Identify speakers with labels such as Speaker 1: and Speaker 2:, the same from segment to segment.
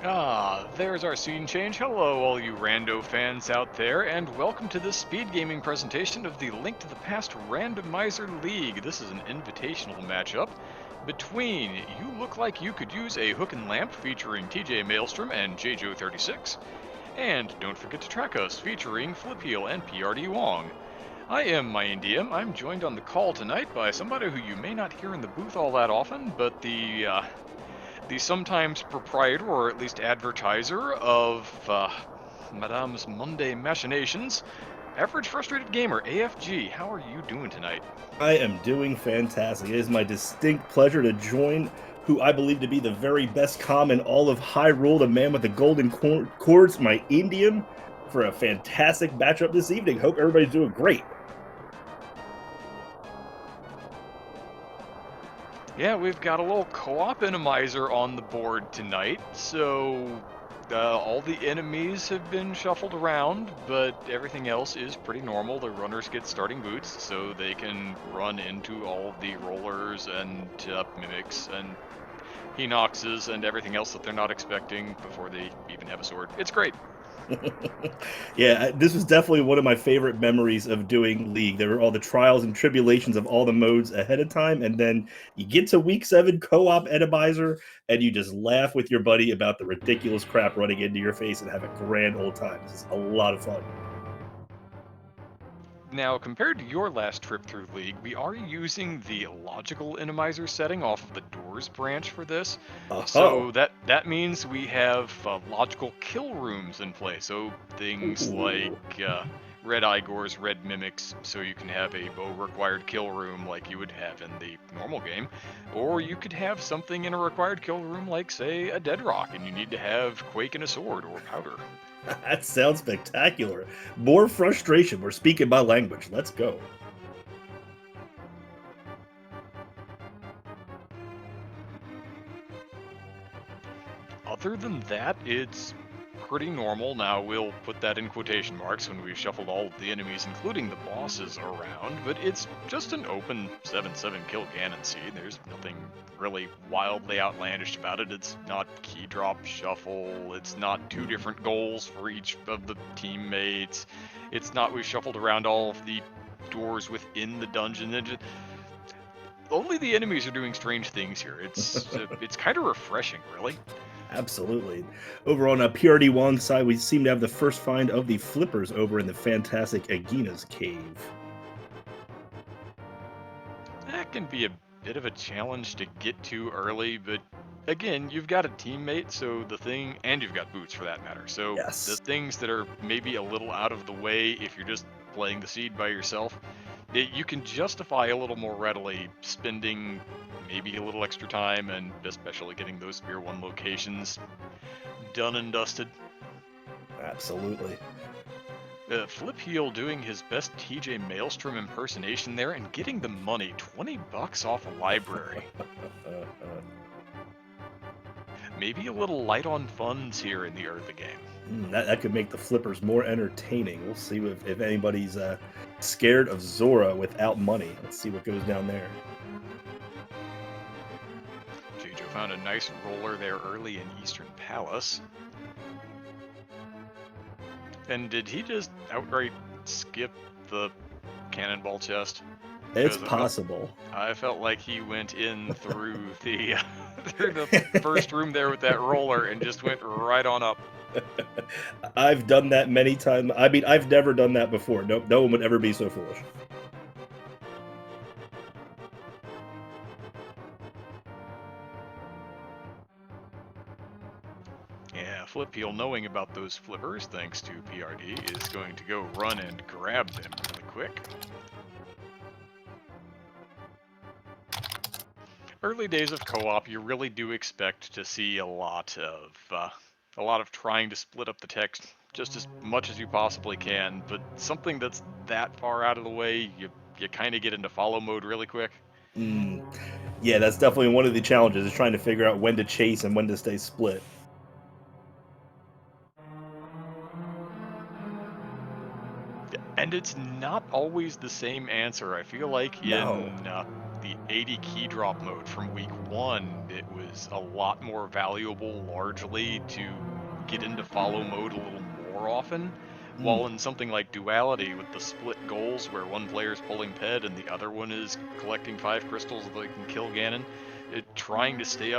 Speaker 1: There's our scene change. Hello, all you rando fans out there, and welcome to this speed gaming presentation of the Link to the Past Randomizer League. This is an invitational matchup between You Look Like You Could Use a Hookin Lamp featuring TJ Maelstrom and JJo36, and Don't Forget to Track Us featuring Flipheel and PRD Wong. I am MyIndium. I'm joined on the call tonight by somebody who you may not hear in the booth all that often, but the sometimes proprietor, or at least advertiser, of Madame's Monday machinations, Average Frustrated Gamer, AFG. How are you doing tonight?
Speaker 2: I am doing fantastic. It is my distinct pleasure to join who I believe to be the very best comm in all of Hyrule, the man with the golden cords, my Indian, for a fantastic matchup this evening. Hope everybody's doing great.
Speaker 1: Yeah, we've got a little co-op Enemizer on the board tonight, so all the enemies have been shuffled around, but everything else is pretty normal. The runners get starting boots, so they can run into all of the rollers and mimics and Hinoxes and everything else that they're not expecting before they even have a sword. It's great.
Speaker 2: Yeah, this was definitely one of my favorite memories of doing League. There were all the trials and tribulations of all the modes ahead of time, and then you get to week 7 co-op Enemizer, and you just laugh with your buddy about the ridiculous crap running into your face and have a grand old time. This is a lot of fun.
Speaker 1: Now, compared to your last trip through League, we are using the logical Enemizer setting off of the Doors branch for this.
Speaker 2: Oh,
Speaker 1: So that means we have logical kill rooms in play. So things like
Speaker 2: ooh.
Speaker 1: red Igors, red mimics, so you can have a bow required kill room like you would have in the normal game. Or you could have something in a required kill room like, say, a Dead Rock, and you need to have Quake and a sword or powder.
Speaker 2: That sounds spectacular. More frustration. We're speaking my language. Let's go.
Speaker 1: Other than that, it's pretty normal. Now, we'll put that in quotation marks when we've shuffled all of the enemies, including the bosses, around, but it's just an open 7/7 kill Ganon Seed. There's nothing really wildly outlandish about it. It's not key drop shuffle, it's not two different goals for each of the teammates, it's not we've shuffled around all of the doors within the dungeon. Only the enemies are doing strange things here. It's kind of refreshing, really.
Speaker 2: Absolutely. Over on PRD Wong's side, we seem to have the first find of the flippers over in the fantastic Agina's cave.
Speaker 1: That can be a bit of a challenge to get to early, but again, you've got a teammate, so and you've got boots for that matter. So the
Speaker 2: Yes.
Speaker 1: things that are maybe a little out of the way, if you're just playing the seed by yourself, you can justify a little more readily spending maybe a little extra time, and especially getting those Spear 1 locations done and dusted.
Speaker 2: Absolutely.
Speaker 1: Flipheel doing his best TJ Maelstrom impersonation there and getting the money, 20 bucks off a library. Maybe a little light on funds here in the early game.
Speaker 2: That could make the flippers more entertaining. We'll see if anybody's scared of Zora without money. Let's see what goes down there.
Speaker 1: Jojo found a nice roller there early in Eastern Palace. And did he just outright skip the cannonball chest?
Speaker 2: It's
Speaker 1: Because
Speaker 2: possible.
Speaker 1: I felt like he went in through the through the first room there with that roller and just went right on up.
Speaker 2: I've done that many times. I mean, I've never done that before. No one would ever be so foolish.
Speaker 1: Yeah, Flipheel, knowing about those flippers, thanks to PRD, is going to go run and grab them really quick. Early days of co-op, you really do expect to see a lot of trying to split up the text just as much as you possibly can, but something that's that far out of the way, you kind of get into follow mode really quick.
Speaker 2: Mm, yeah, that's definitely one of the challenges is trying to figure out when to chase and when to stay split.
Speaker 1: And it's not always the same answer. I feel like
Speaker 2: No.
Speaker 1: in the 80 key drop mode from week 1, it was a lot more valuable largely to get into follow mode a little more often. While in something like Duality with the split goals where one player is pulling Ped and the other one is collecting 5 crystals so they can kill Ganon, trying to stay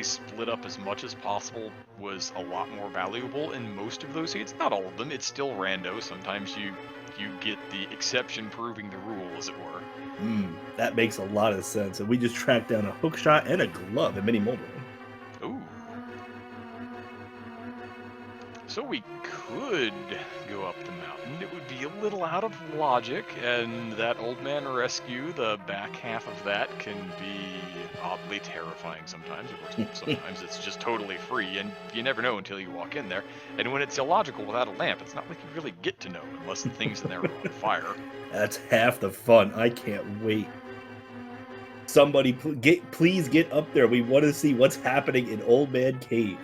Speaker 1: split up as much as possible was a lot more valuable in most of those seeds. Not all of them, it's still rando. Sometimes you get the exception proving the rule, as it were.
Speaker 2: That makes a lot of sense. And we just tracked down a hook shot and a glove at Mini Mobile.
Speaker 1: Ooh. So we could go up the mountain. It would be a little out of logic, and that old man rescue, the back half of that can be oddly terrifying sometimes. Of course, sometimes it's just totally free, and you never know until you walk in there. And when it's illogical without a lamp, it's not like you really get to know unless the things in there are on fire.
Speaker 2: That's half the fun. I can't wait. Somebody please get up there. We want to see what's happening in Old Man Cave.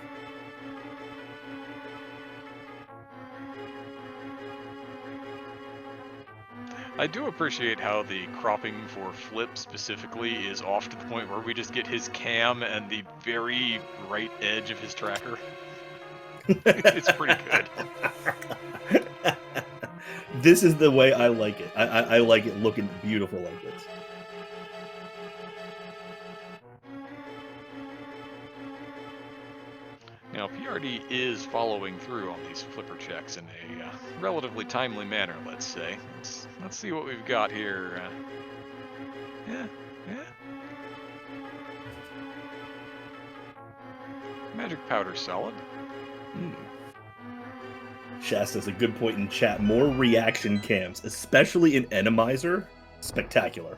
Speaker 1: I do appreciate how the cropping for Flip specifically is off to the point where we just get his cam and the very right edge of his tracker. It's pretty good.
Speaker 2: This is the way I like it. I like it looking beautiful like this.
Speaker 1: Now, PRD is following through on these flipper checks in a relatively timely manner, let's say. Let's see what we've got here. Yeah. Magic powder solid.
Speaker 2: Shasta's a good point in chat. More reaction cams, especially in Randomizer. Spectacular.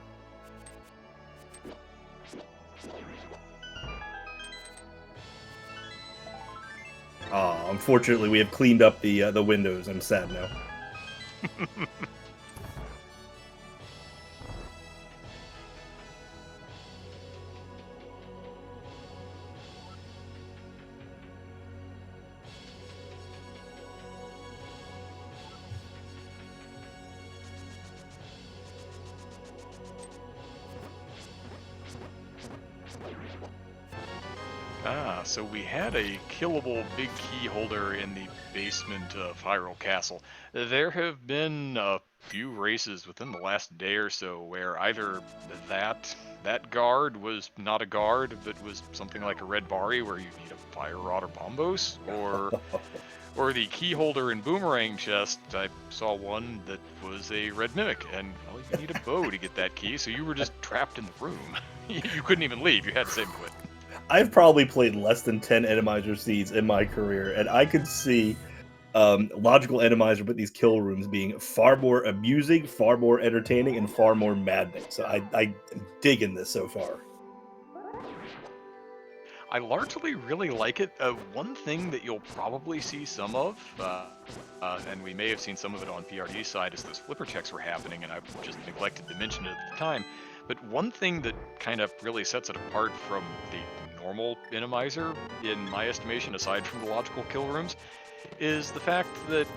Speaker 2: Unfortunately, we have cleaned up the windows. I'm sad now.
Speaker 1: So we had a killable big key holder in the basement of Hyrule Castle. There have been a few races within the last day or so where either that guard was not a guard, but was something like a red Bari where you need a fire rod or bombos, or the key holder in Boomerang Chest. I saw one that was a red mimic, and well, you need a bow to get that key, so you were just trapped in the room. You couldn't even leave. You had to save and quit.
Speaker 2: I've probably played less than 10 Randomizer seeds in my career, and I could see logical Randomizer with these kill rooms being far more amusing, far more entertaining, and far more maddening. So I'm digging this so far.
Speaker 1: I largely really like it. One thing that you'll probably see some of, and we may have seen some of it on PRD's side, is those flipper checks were happening, and I just neglected to mention it at the time. But one thing that kind of really sets it apart from the normal Randomizer, in my estimation, aside from the logical kill rooms, is the fact that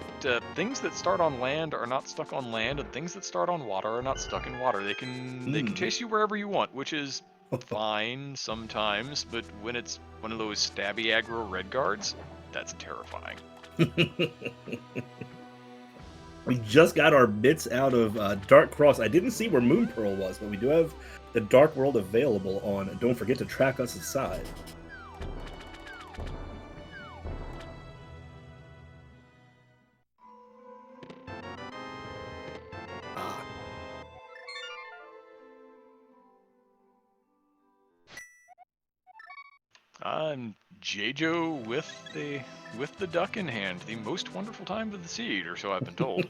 Speaker 1: things that start on land are not stuck on land, and things that start on water are not stuck in water. They can chase you wherever you want, which is fine sometimes, but when it's one of those stabby aggro red guards, that's terrifying.
Speaker 2: We just got our bits out of Dark Cross. I didn't see where Moon Pearl was, but we do have the Dark World available on Don't Forget to Track Us Aside.
Speaker 1: I'm J-Jo with the duck in hand. The most wonderful time of the seed, or so I've been told.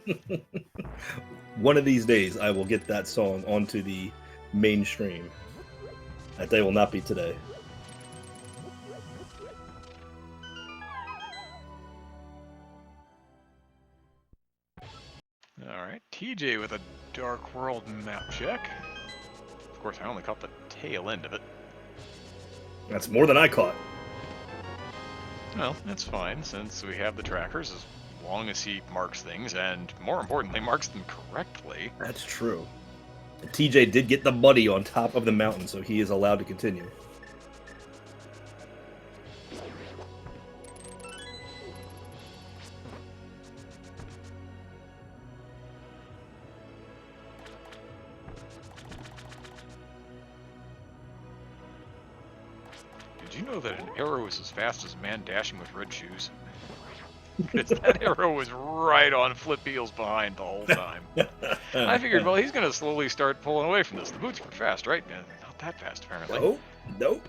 Speaker 2: One of these days, I will get that song onto the mainstream. That day will not be today.
Speaker 1: Alright, TJ with a Dark World map check. Of course, I only caught the tail end of it.
Speaker 2: That's more than I caught.
Speaker 1: Well, that's fine, since we have the trackers, as long as he marks things, and more importantly, marks them correctly.
Speaker 2: That's true. TJ did get the money on top of the mountain, so he is allowed to continue.
Speaker 1: Did you know that an arrow is as fast as a man dashing with red shoes? Because that arrow was right on Flip Heels behind the whole time. I figured, well, he's going to slowly start pulling away from this. The boots were fast, right? Not that fast, apparently.
Speaker 2: Nope. Nope.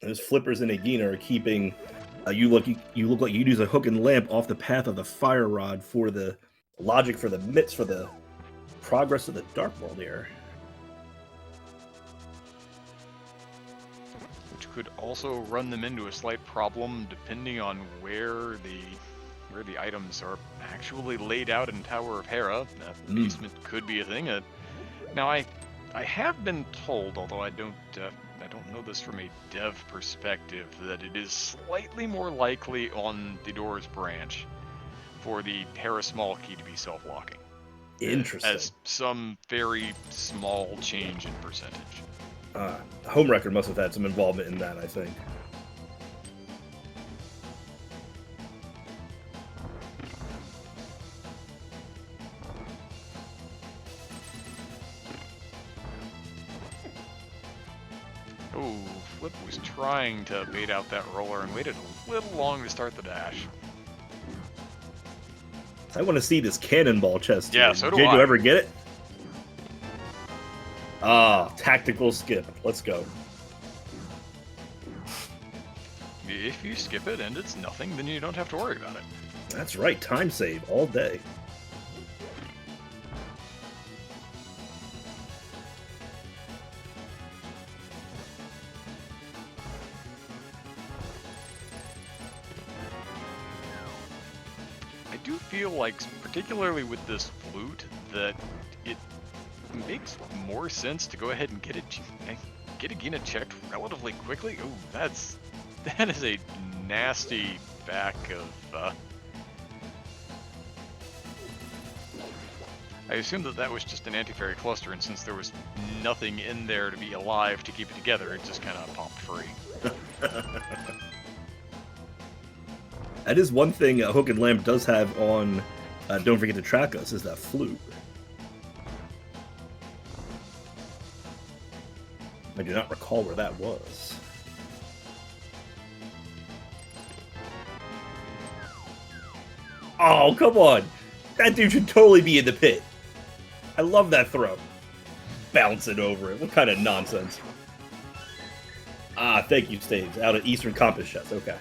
Speaker 2: Those flippers in Agina are keeping you look like you'd use a hook and lamp off the path of the fire rod for the logic for the mitts for the progress of the Dark World here.
Speaker 1: Which could also run them into a slight problem depending on where the items are actually laid out in Tower of Hera. Basement could be a thing. Now I have been told, although I don't know this from a dev perspective, that it is slightly more likely on the Doors branch for the Hera small key to be self-locking.
Speaker 2: Interesting.
Speaker 1: As some very small change in percentage.
Speaker 2: Home Record must have had some involvement in that, I think.
Speaker 1: Oh, Flip was trying to bait out that roller and waited a little long to start the dash.
Speaker 2: I want to see this cannonball chest.
Speaker 1: Yeah,
Speaker 2: here.
Speaker 1: so do
Speaker 2: Did
Speaker 1: I.
Speaker 2: you ever get it? Tactical skip. Let's go.
Speaker 1: If you skip it and it's nothing, then you don't have to worry about it.
Speaker 2: That's right. Time save all day.
Speaker 1: I do feel like, particularly with this flute, that it makes more sense to go ahead and get Agina checked relatively quickly. Oh, that is a nasty back of. I assumed that was just an anti-fairy cluster, and since there was nothing in there to be alive to keep it together, it just kind of popped free.
Speaker 2: That is one thing Hook and Lamp does have on Don't Forget to Track Us, is that flute. I do not recall where that was. Oh, come on! That dude should totally be in the pit. I love that throw. Bouncing over it. What kind of nonsense? Ah, thank you, Staves. Out at Eastern Compass Chest. Okay.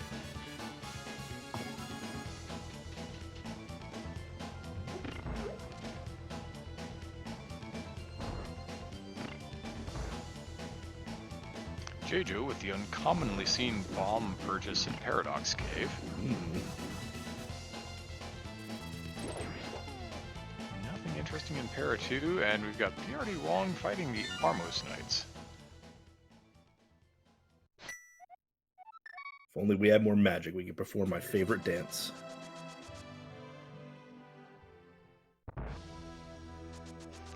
Speaker 1: Jeju with the uncommonly seen bomb purchase in Paradox Cave. Nothing interesting in Para 2, and we've got PRD Wong fighting the Armos Knights.
Speaker 2: If only we had more magic, we could perform my favorite dance.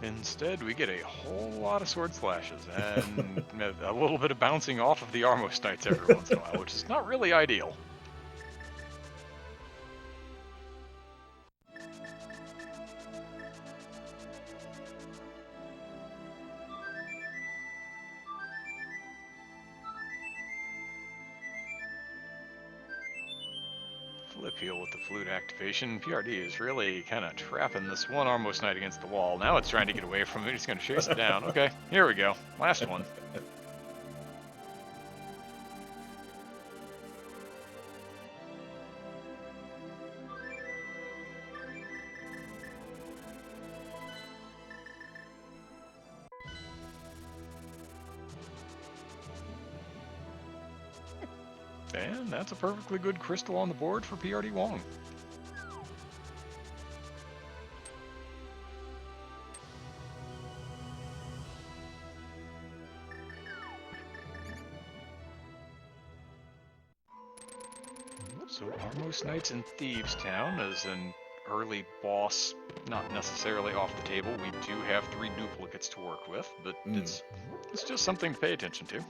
Speaker 1: Instead, we get a whole lot of sword slashes and a little bit of bouncing off of the Armos Knights every once in a while, which is not really ideal. Flip heel with the flute activation. PRD is really kind of trapping this one Armos Knight against the wall. Now it's trying to get away from it. He's going to chase it down. Okay, here we go. Last one. And that's a perfectly good crystal on the board for PRD Wong. So Ghost Knights in Thieves Town as an early boss, not necessarily off the table. We do have 3 duplicates to work with, but it's just something to pay attention to.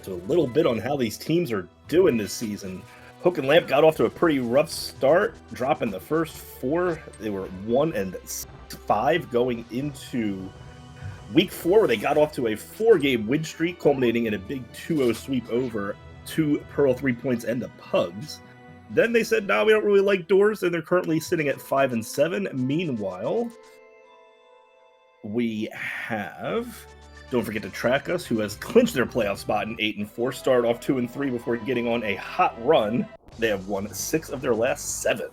Speaker 2: So a little bit on how these teams are doing this season. Hook and Lamp got off to a pretty rough start, dropping the first 4. They were 1-5 going into week 4, where they got off to a 4-game win streak, culminating in a big 2-0 sweep over 2 Pearl 3 points and the Pugs. Then they said, "No, we don't really like doors," and they're currently sitting at 5-7. Meanwhile, we have, don't forget to track us, who has clinched their playoff spot in 8-4, started off 2-3 before getting on a hot run. They have won 6 of their last 7.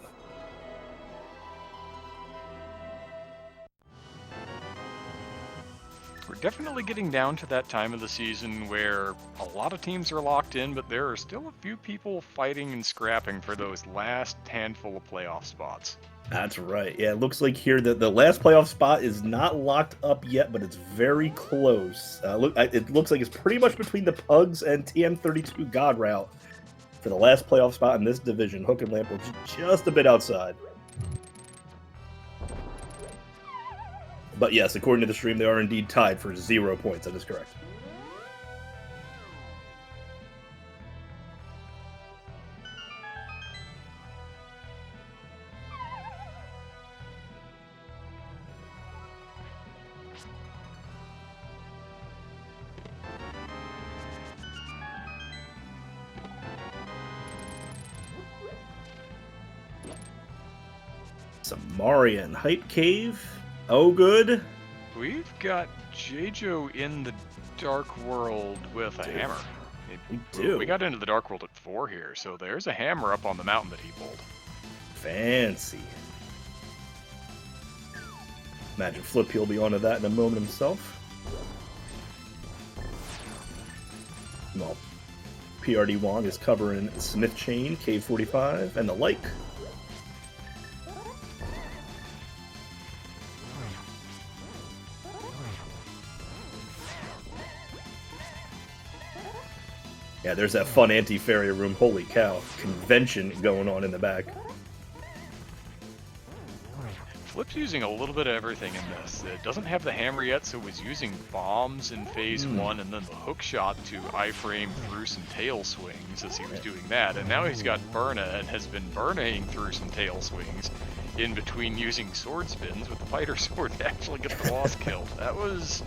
Speaker 1: We're definitely getting down to that time of the season where a lot of teams are locked in, but there are still a few people fighting and scrapping for those last handful of playoff spots.
Speaker 2: That's right. Yeah, it looks like here that the last playoff spot is not locked up yet, but it's very close. It looks like it's pretty much between the Pugs and TM32 God Route for the last playoff spot in this division. Hook and Lamp looks just a bit outside. But yes, according to the stream, they are indeed tied for 0 points. That is correct. Samarian Hype Cave. Oh, good.
Speaker 1: We've got Jejo in the Dark World with a hammer.
Speaker 2: We do.
Speaker 1: We got into the Dark World at 4 here, so there's a hammer up on the mountain that he pulled.
Speaker 2: Fancy. Imagine Flip, he'll be onto that in a moment himself. Well, PRD Wong is covering Smith Chain, Cave 45, and the like. Yeah, there's that fun anti-fairy room. Holy cow. Convention going on in the back.
Speaker 1: Flip's using a little bit of everything in this. It doesn't have the hammer yet, so was using bombs in phase 1 and then the hook shot to iframe through some tail swings as he was doing that. And now he's got Burna and has been burning through some tail swings in between using sword spins with the fighter sword to actually get the boss killed. That was...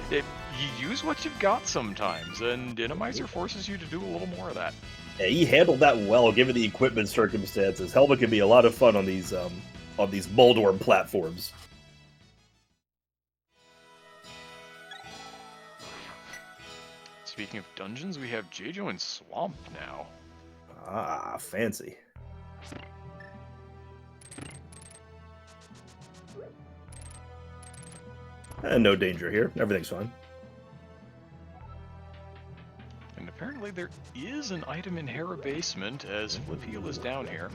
Speaker 1: You use what you've got sometimes, and Randomizer forces you to do a little more of that.
Speaker 2: Yeah, he handled that well, given the equipment circumstances. Helmet can be a lot of fun on these Moldorm platforms.
Speaker 1: Speaking of dungeons, we have Jejo in Swamp now.
Speaker 2: Ah, fancy. And no danger here. Everything's fine.
Speaker 1: And apparently there is an item in Hera Basement, as Flip Heel is down here.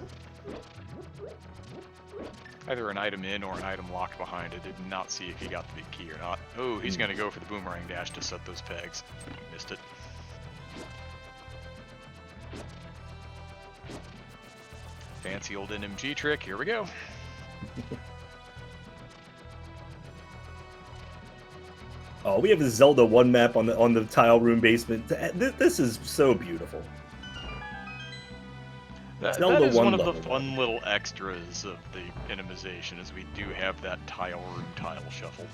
Speaker 1: Either an item in or an item locked behind it. Did not see if he got the big key or not. Oh, he's going to go for the boomerang dash to set those pegs. Missed it. Fancy old NMG trick. Here we go.
Speaker 2: Oh, we have the Zelda 1 map on the tile room basement. This is so beautiful.
Speaker 1: That is one of the fun little extras of the Randomization, is we do have that tile room tile shuffle.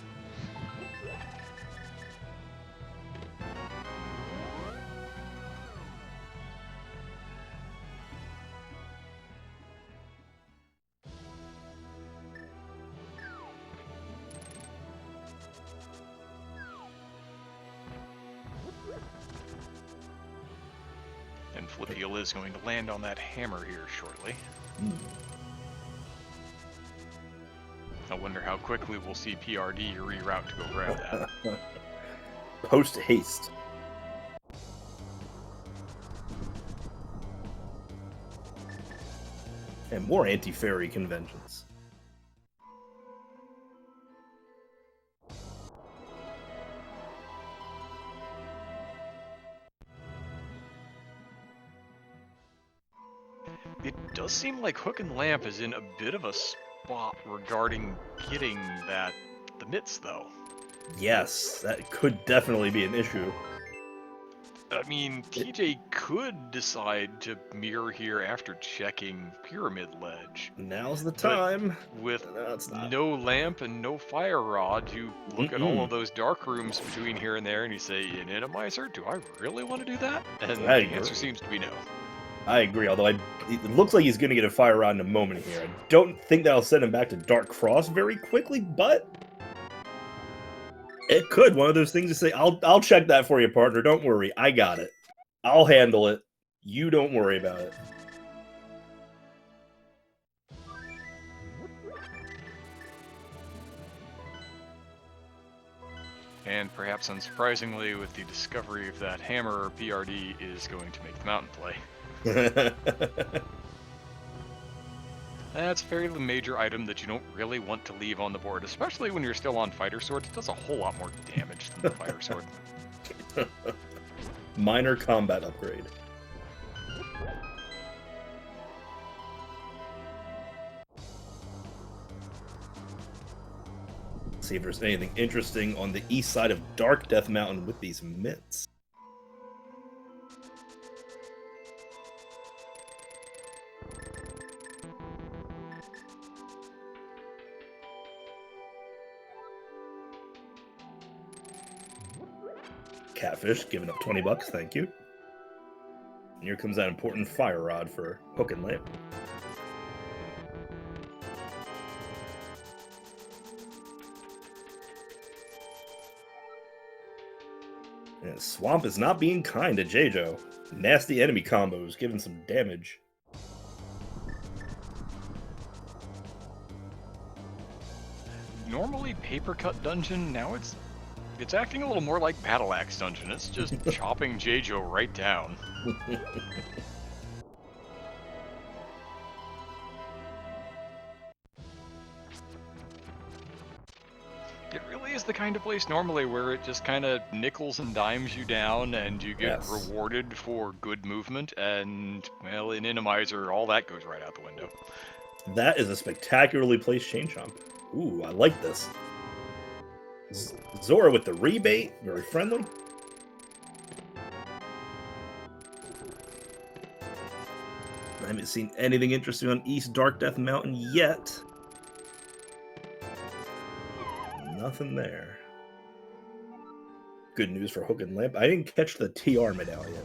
Speaker 1: And Flip Heel is going to land on that hammer here shortly. I wonder how quickly we'll see PRD reroute to go grab that.
Speaker 2: Post haste. And more anti-fairy conventions.
Speaker 1: It does seem like Hook and Lamp is in a bit of a spot regarding getting the mitts, though.
Speaker 2: Yes, that could definitely be an issue.
Speaker 1: I mean, TJ could decide to mirror here after checking Pyramid Ledge.
Speaker 2: Now's the
Speaker 1: But
Speaker 2: time.
Speaker 1: with
Speaker 2: No, it's not.
Speaker 1: no lamp and no fire rod, you look at all of
Speaker 2: Mm-mm.
Speaker 1: those dark rooms between here and there and you say, in Inamizer, do I really want to do that? And
Speaker 2: I
Speaker 1: the answer
Speaker 2: agree.
Speaker 1: seems to be no.
Speaker 2: I agree, although it looks like he's going to get a fire rod in a moment here. I don't think that'll send him back to Dark Cross very quickly, but it could. One of those things to say, I'll check that for you, partner. Don't worry. I got it. I'll handle it. You don't worry about it.
Speaker 1: And perhaps unsurprisingly, with the discovery of that hammer, PRD is going to make the mountain play. That's a fairly major item that you don't really want to leave on the board, especially when you're still on Fighter Sword. It does a whole lot more damage than the Fire Sword.
Speaker 2: Minor combat upgrade. Let's see if there's anything interesting on the east side of Dark Death Mountain with these mitts. Catfish, giving up 20 bucks, thank you. And here comes that important fire rod for Hook and Lamp. And Swamp is not being kind to J-Jo. Nasty enemy combos, giving some damage.
Speaker 1: Normally Paper Cut Dungeon, now it's acting a little more like Battle Axe Dungeon. It's just chopping J-Jo right down. It really is the kind of place normally where it just kind of nickels and dimes you down and you get rewarded for good movement, and, well, in Inamizer, all that goes right out the window.
Speaker 2: That is a spectacularly placed chain chomp. Ooh, I like this. Zora with the rebate, very friendly. I haven't seen anything interesting on East Dark Death Mountain yet. Nothing there. Good news for Hook and Lamp. I didn't catch the TR medallion.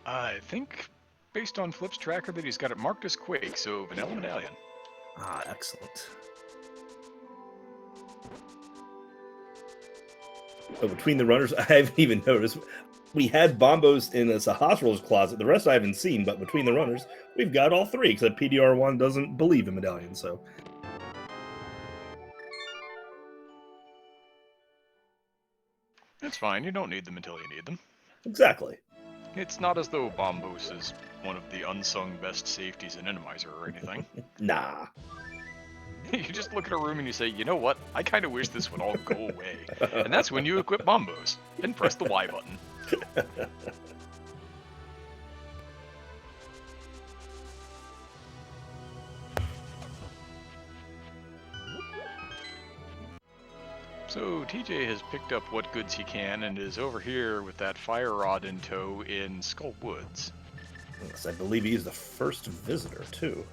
Speaker 1: I think, based on Flip's tracker, that he's got it marked as Quake, so Vanilla Medallion.
Speaker 2: Ah, excellent. Oh, between the runners, I haven't even noticed. We had Bombos in a Sahasrar's closet. The rest I haven't seen, but between the runners, we've got all three, except PDR1 doesn't believe in medallions, so.
Speaker 1: It's fine, you don't need them until you need them.
Speaker 2: Exactly.
Speaker 1: It's not as though Bombos is one of the unsung best safeties in Inamizer or anything.
Speaker 2: Nah.
Speaker 1: You just look at a room and you say, you know what, I kind of wish this would all go away. And that's when you equip Bombos, and press the Y button. So TJ has picked up what goods he can and is over here with that fire rod in tow in Skull Woods.
Speaker 2: Yes, I believe he's the first visitor, too.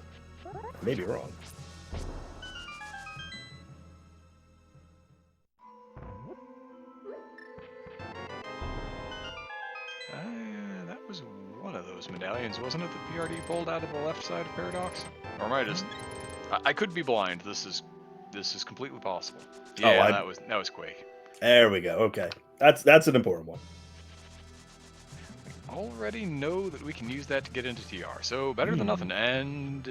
Speaker 2: I may be wrong.
Speaker 1: That was one of those medallions, wasn't it, that PRD pulled out of the left side of Paradox? Or am I just... I could be blind. This is completely possible. Yeah, that was Quake.
Speaker 2: There we go. Okay, that's an important one.
Speaker 1: We already know that we can use that to get into TR, so better than nothing. And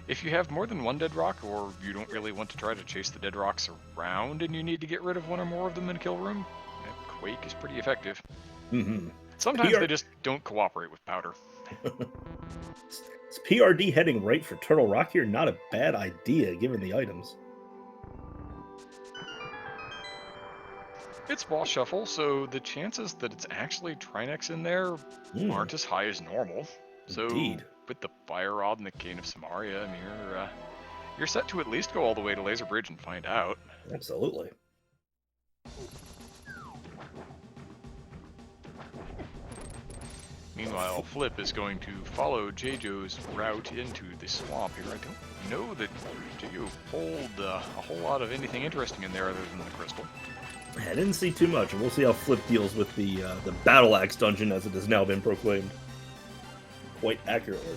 Speaker 1: if you have more than one dead rock, or you don't really want to try to chase the dead rocks around, and you need to get rid of one or more of them in a kill room, Quake is pretty effective. Sometimes they just don't cooperate with powder.
Speaker 2: Is PRD heading right for Turtle Rock here? Not a bad idea, given the items.
Speaker 1: It's boss shuffle, so the chances that it's actually Trinex in there aren't as high as normal. So
Speaker 2: Indeed.
Speaker 1: with the Fire Rod and the Cane of Samaria, I mean, you're set to at least go all the way to Laser Bridge and find out.
Speaker 2: Absolutely.
Speaker 1: Meanwhile, Flip is going to follow J-Jo's route into the swamp here. I don't know that J-Jo pulled a whole lot of anything interesting in there other than the crystal.
Speaker 2: I didn't see too much, and we'll see how Flip deals with the Battle Axe dungeon as it has now been proclaimed. Quite accurately.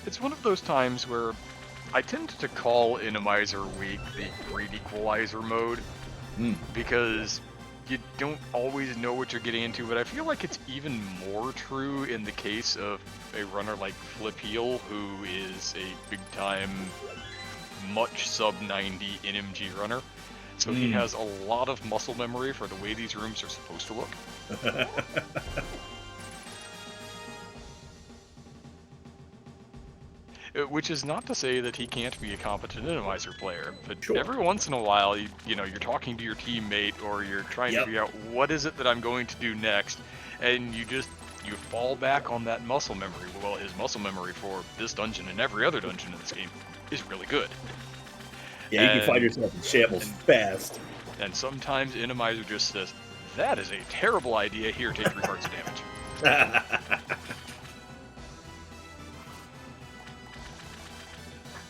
Speaker 1: It's one of those times where I tend to call Randomizer Week the Great Equalizer mode, because you don't always know what you're getting into, but I feel like it's even more true in the case of a runner like Flip Heel, who is a big-time, much sub-90 NMG runner. So he has a lot of muscle memory for the way these rooms are supposed to look. Which is not to say that he can't be a competent Randomizer player, but every once in a while, you're talking to your teammate or you're trying to figure out what is it that I'm going to do next, and you fall back on that muscle memory. Well, his muscle memory for this dungeon and every other dungeon in this game is really good.
Speaker 2: Yeah, you can find yourself in shambles fast.
Speaker 1: And sometimes Randomizer just says, "That is a terrible idea. Here, take 3 hearts of damage."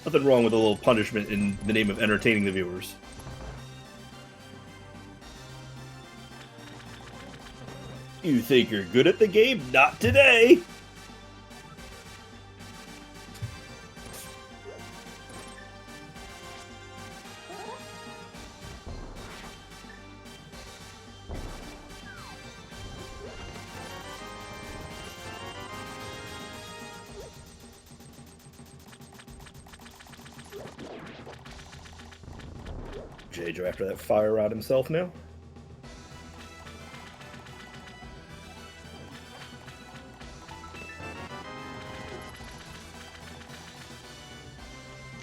Speaker 2: Nothing wrong with a little punishment in the name of entertaining the viewers. You think you're good at the game? Not today! J-Jo after that fire rod himself now.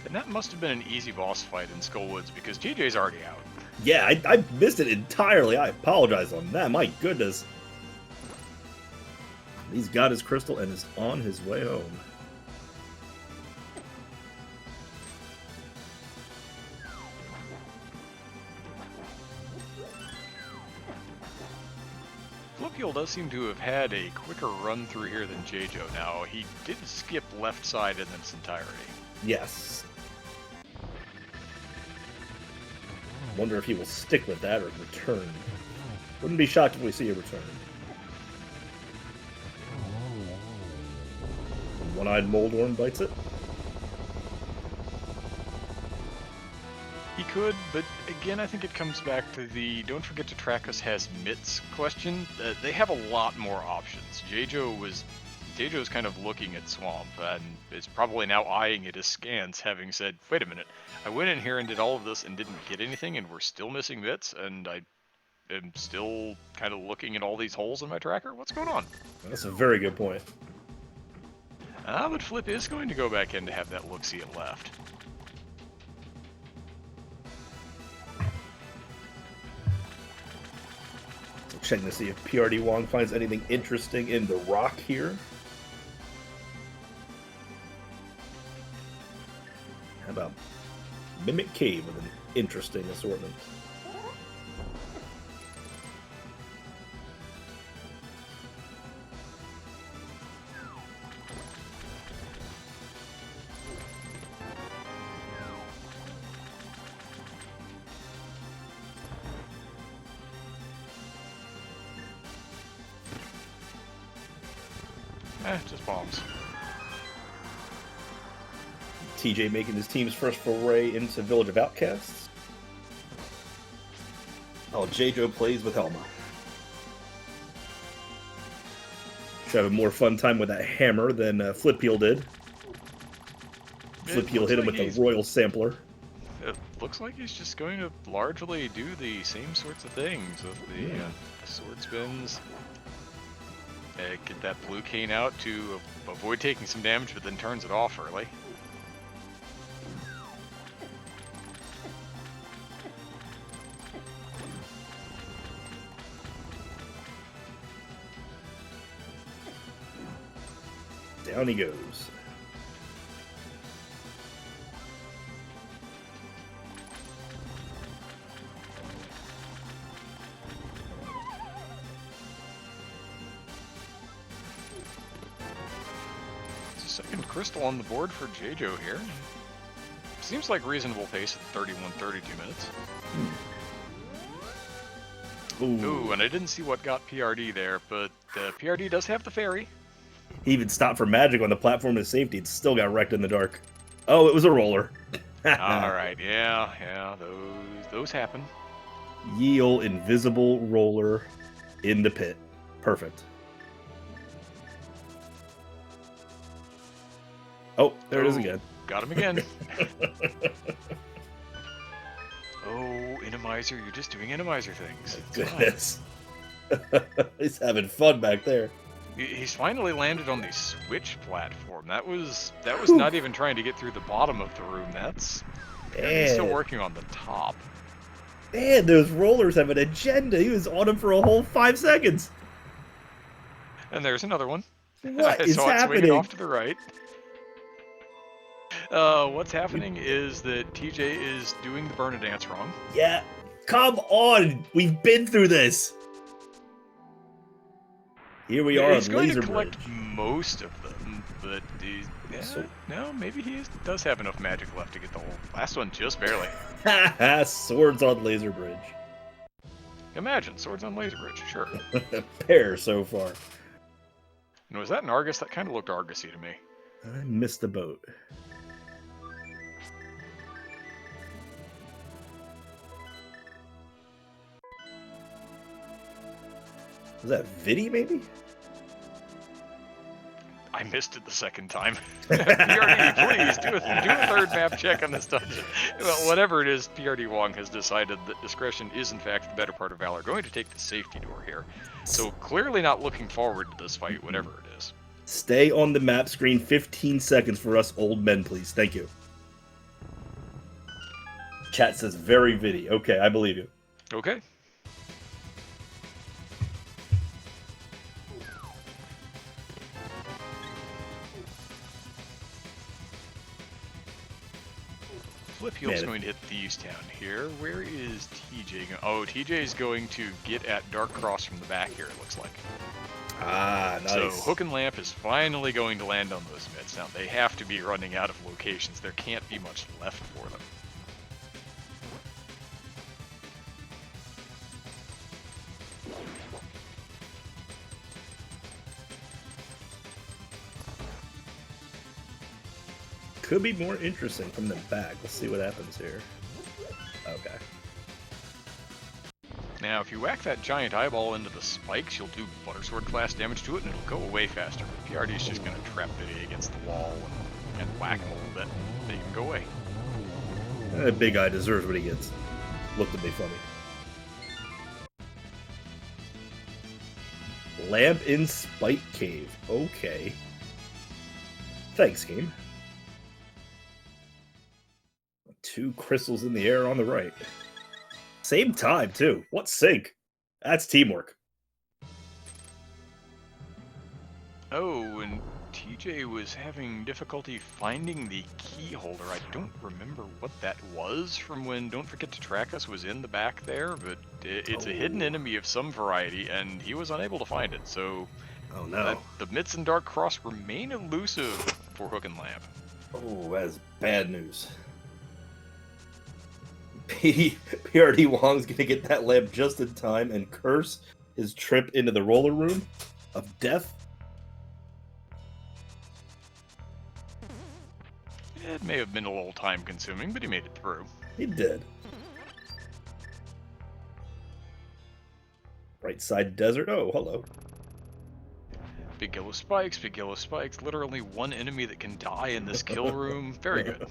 Speaker 1: And that must have been an easy boss fight in Skullwoods because JJ's already out.
Speaker 2: Yeah, I missed it entirely. I apologize on that. My goodness. He's got his crystal and is on his way home.
Speaker 1: Flipheel does seem to have had a quicker run through here than J-Jo. Now, he did skip left side in its entirety.
Speaker 2: Yes. Wonder if he will stick with that or return. Wouldn't be shocked if we see a return. One-eyed Moldorm bites it.
Speaker 1: He could, but again, I think it comes back to the don't forget to track us has mitts question. They have a lot more options. J-Jo's kind of looking at Swamp and is probably now eyeing it askance, having said, wait a minute, I went in here and did all of this and didn't get anything and we're still missing mitts and I am still kind of looking at all these holes in my tracker? What's going on?
Speaker 2: That's a very good point.
Speaker 1: But Flip is going to go back in to have that look-see at left.
Speaker 2: Checking to see if PRD Wong finds anything interesting in the rock here. How about Mimic Cave with an interesting assortment?
Speaker 1: Just bombs.
Speaker 2: TJ making his team's first foray into Village of Outcasts. Oh, J-Jo plays with Helma. Should have a more fun time with that hammer than Flipeel did. Flipeel hit him with the Royal Sampler.
Speaker 1: It looks like he's just going to largely do the same sorts of things with the sword spins. Get that blue cane out to avoid taking some damage, but then turns it off early.
Speaker 2: Down he goes.
Speaker 1: Second crystal on the board for J-Jo here. Seems like reasonable pace at 31-32 minutes. Ooh, and I didn't see what got PRD there, but PRD does have the fairy.
Speaker 2: He even stopped for magic on the platform of safety. It still got wrecked in the dark. Oh, it was a roller.
Speaker 1: Alright, yeah, those happen.
Speaker 2: Ye ol' invisible roller in the pit. Perfect. Oh, there it is again.
Speaker 1: Got him again. Oh, Inamizer, you're just doing Inamizer things.
Speaker 2: Goodness. He's having fun back there.
Speaker 1: He's finally landed on the switch platform. That was not even trying to get through the bottom of the room. He's still working on the top.
Speaker 2: Man, those rollers have an agenda. He was on him for a whole 5 seconds.
Speaker 1: And there's another one.
Speaker 2: What is
Speaker 1: happening?
Speaker 2: happening?
Speaker 1: Swinging off to the right. What's happening is that TJ is doing the burn a dance wrong.
Speaker 2: Yeah, come on. We've been through this. Here we are.
Speaker 1: He's
Speaker 2: on
Speaker 1: going
Speaker 2: Laser
Speaker 1: to collect
Speaker 2: Bridge.
Speaker 1: most of them, but no, maybe he does have enough magic left to get the whole last one just barely.
Speaker 2: Swords on Laser Bridge.
Speaker 1: Imagine swords on Laser Bridge, sure.
Speaker 2: Pair so far.
Speaker 1: And was that an Argus? That kind of looked Argusy to me.
Speaker 2: I missed the boat. Was that Viddy, maybe?
Speaker 1: I missed it the second time. PRD, please do a third map check on this dungeon. Well, whatever it is, PRD Wong has decided that discretion is in fact the better part of valor. Going to take the safety door here. So clearly not looking forward to this fight, whatever it is.
Speaker 2: Stay on the map screen 15 seconds for us old men, please. Thank you. Chat says very Viddy. Okay, I believe you.
Speaker 1: Okay. Flip Heel's going to hit Thieves Town here. Where is TJ going? Oh, TJ is going to get at Dark Cross from the back here, it looks like.
Speaker 2: Ah, nice.
Speaker 1: So Hookin Lamp is finally going to land on those mids. Now, they have to be running out of locations. There can't be much left for them.
Speaker 2: Could be more interesting from the back. Let's see what happens here. Okay.
Speaker 1: Now, if you whack that giant eyeball into the spikes, you'll do Buttersword class damage to it, and it'll go away faster. But PRD is just going to trap Viddy against the wall and whack him a little bit. Then he can go away.
Speaker 2: That big eye deserves what he gets. Looked to be funny. Lamp in Spike Cave. Okay. Thanks, game. 2 crystals in the air on the right. Same time, too. What sync? That's teamwork.
Speaker 1: Oh, and TJ was having difficulty finding the key holder. I don't remember what that was from when Don't Forget to Track Us was in the back there, but it's a hidden enemy of some variety, and he was unable to find it, so...
Speaker 2: Oh, no.
Speaker 1: The Mitts and Dark Cross remain elusive for Hookin Lamp.
Speaker 2: Oh, that's bad news. PRD Wong's gonna get that lamp just in time and curse his trip into the roller room of death.
Speaker 1: It may have been a little time consuming, but he made it through.
Speaker 2: He did. Right side desert. Oh, hello.
Speaker 1: Big yellow spikes, big yellow spikes. Literally one enemy that can die in this kill room. Very good.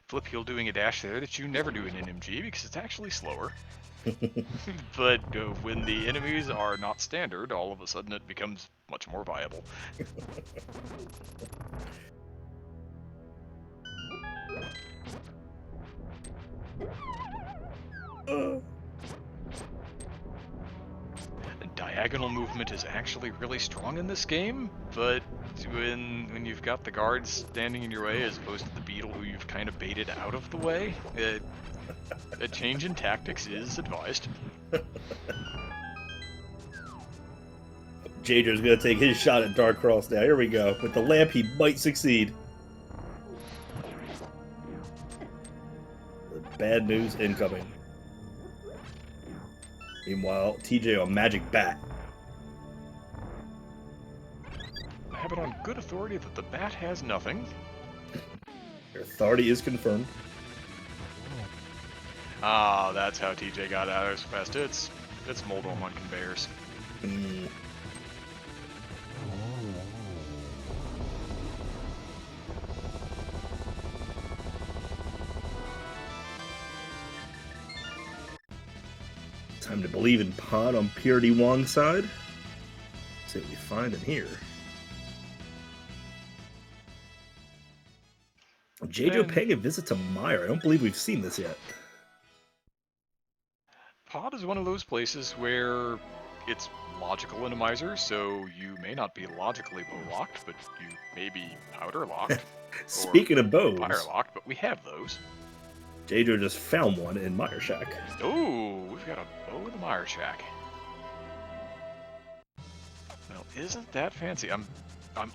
Speaker 1: Flip heel doing a dash there that you never do in NMG because it's actually slower. But when the enemies are not standard, all of a sudden it becomes much more viable. Diagonal movement is actually really strong in this game, but when you've got the guards standing in your way as opposed to the beetle who you've kind of baited out of the way, a change in tactics is advised.
Speaker 2: Jader's gonna take his shot at Dark Cross now. Here we go. With the lamp, he might succeed. Bad news incoming. Meanwhile, TJ on Magic Bat.
Speaker 1: I have it on good authority that the bat has nothing.
Speaker 2: Your authority is confirmed.
Speaker 1: Ah, that's how TJ got out of fast. It's Moldorm on conveyors.
Speaker 2: Time to believe in Pod on Purity Wong's side. Let's see what we find in here. Jejo paying a visit to Meyer. I don't believe we've seen this yet.
Speaker 1: Pod is one of those places where it's logical Randomizer, so you may not be logically bow-locked, but you may be powder-locked.
Speaker 2: Speaking of bows,
Speaker 1: fire-locked, but we have those.
Speaker 2: Jejo just found one in Meyer Shack.
Speaker 1: Oh, we've got a bow in the Meyer Shack. Well, isn't that fancy? I'm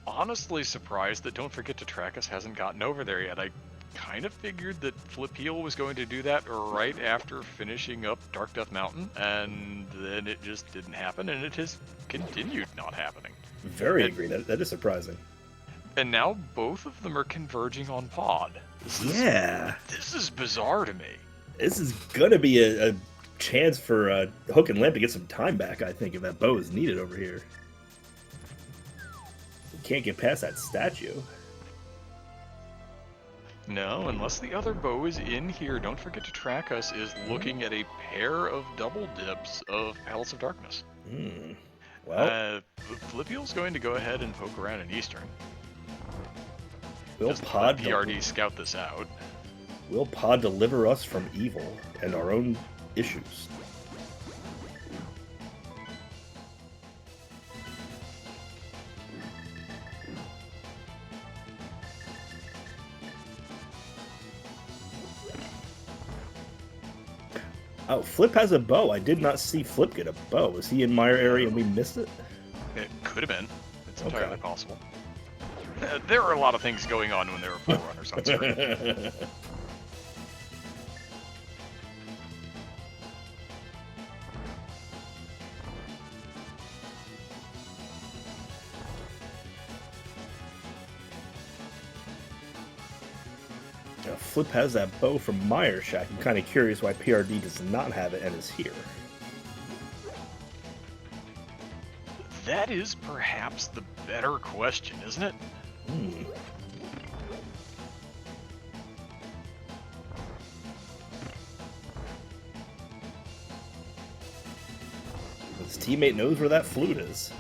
Speaker 1: honestly surprised that Don't Forget to Track Us hasn't gotten over there yet. I kind of figured that Flip Heel was going to do that right after finishing up Dark Death Mountain, and then it just didn't happen, and it has continued not happening.
Speaker 2: Very agree. That is surprising.
Speaker 1: And now both of them are converging on Pod. This is bizarre to me.
Speaker 2: This is gonna be a chance for Hook and Lamp to get some time back, I think, if that bow is needed over here. You can't get past that statue.
Speaker 1: No, unless the other bow is in here. Don't Forget to Track Us is looking at a pair of double dips of Palace of Darkness.
Speaker 2: Well,
Speaker 1: Flip Heel's going to go ahead and poke around in Eastern.
Speaker 2: Will Pod
Speaker 1: PRD scout this out?
Speaker 2: Will Pod deliver us from evil and our own issues? Oh, Flip has a bow. I did not see Flip get a bow. Was he in Meyer area and we missed it?
Speaker 1: It could have been. It's entirely possible. There are a lot of things going on when there are Forerunners on screen.
Speaker 2: Flip has that bow from Meyer Shack. I'm kind of curious why PRD does not have it and is here.
Speaker 1: That is perhaps the better question, isn't it?
Speaker 2: His teammate knows where that flute is.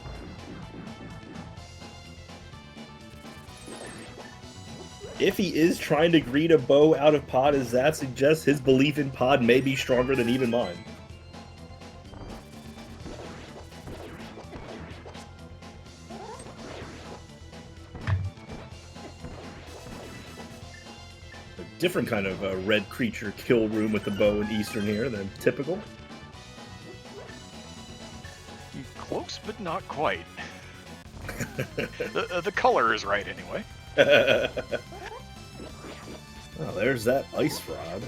Speaker 2: If he is trying to greet a bow out of Pod, as that suggests, his belief in Pod may be stronger than even mine. A different kind of red creature kill room with the bow in Eastern here than typical.
Speaker 1: Close, but not quite. The color is right anyway.
Speaker 2: Oh, there's that ice rod.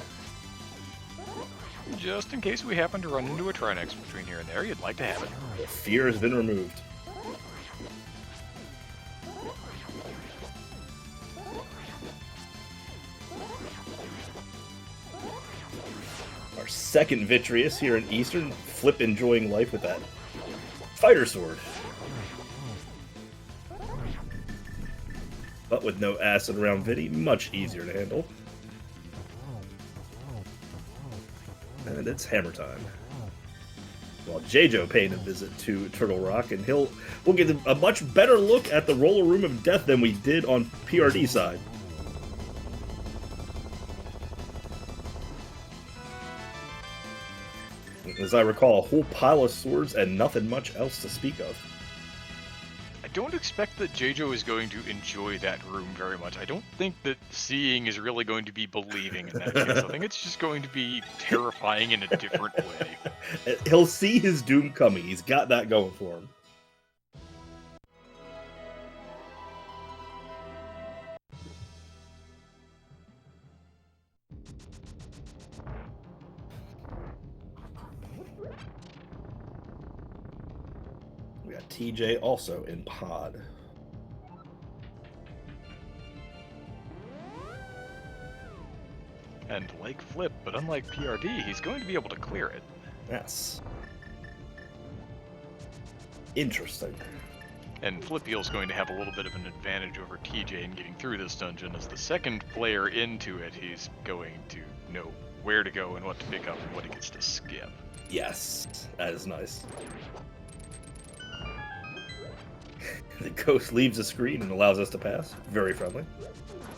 Speaker 1: Just in case we happen to run into a Trinex between here and there, you'd like to have it.
Speaker 2: The fear has been removed. Our second Vitreous here in Eastern. Flip enjoying life with that fighter sword. But with no acid around Vidi, much easier to handle. And it's hammer time. While J-Jo paying a visit to Turtle Rock, and we'll get a much better look at the roller room of death than we did on PRD side. As I recall, a whole pile of swords and nothing much else to speak of.
Speaker 1: I don't expect that J-Jo is going to enjoy that room very much. I don't think that seeing is really going to be believing in that case. I think it's just going to be terrifying in a different way.
Speaker 2: He'll see his doom coming. He's got that going for him. We got TJ also in pod.
Speaker 1: And like Flip, but unlike PRD, he's going to be able to clear it.
Speaker 2: Yes. Interesting.
Speaker 1: And Flippeel's going to have a little bit of an advantage over TJ in getting through this dungeon. As the second player into it, he's going to know where to go and what to pick up and what he gets to skip.
Speaker 2: Yes, that is nice. The ghost leaves the screen and allows us to pass. Very friendly.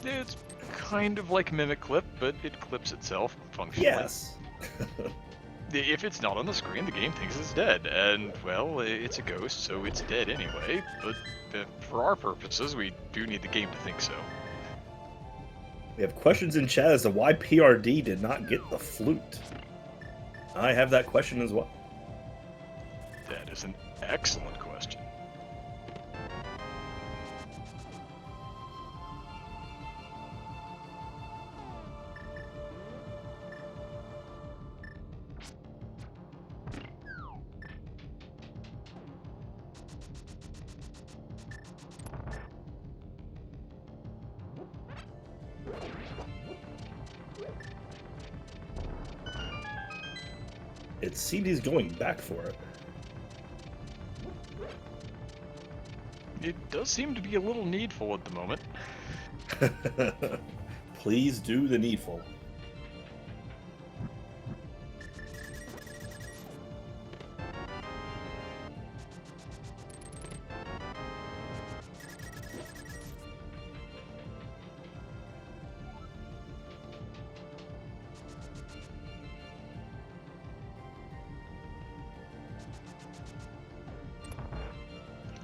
Speaker 1: It's kind of like Mimic Clip, but it clips itself functionally.
Speaker 2: Yes.
Speaker 1: If it's not on the screen, the game thinks it's dead, and, well, it's a ghost, so it's dead anyway, but for our purposes, we do need the game to think so.
Speaker 2: We have questions in chat as to why PRD did not get the flute. I have that question as well.
Speaker 1: That is an excellent question.
Speaker 2: It seems he's going back for it.
Speaker 1: It does seem to be a little needful at the moment.
Speaker 2: Please do the needful.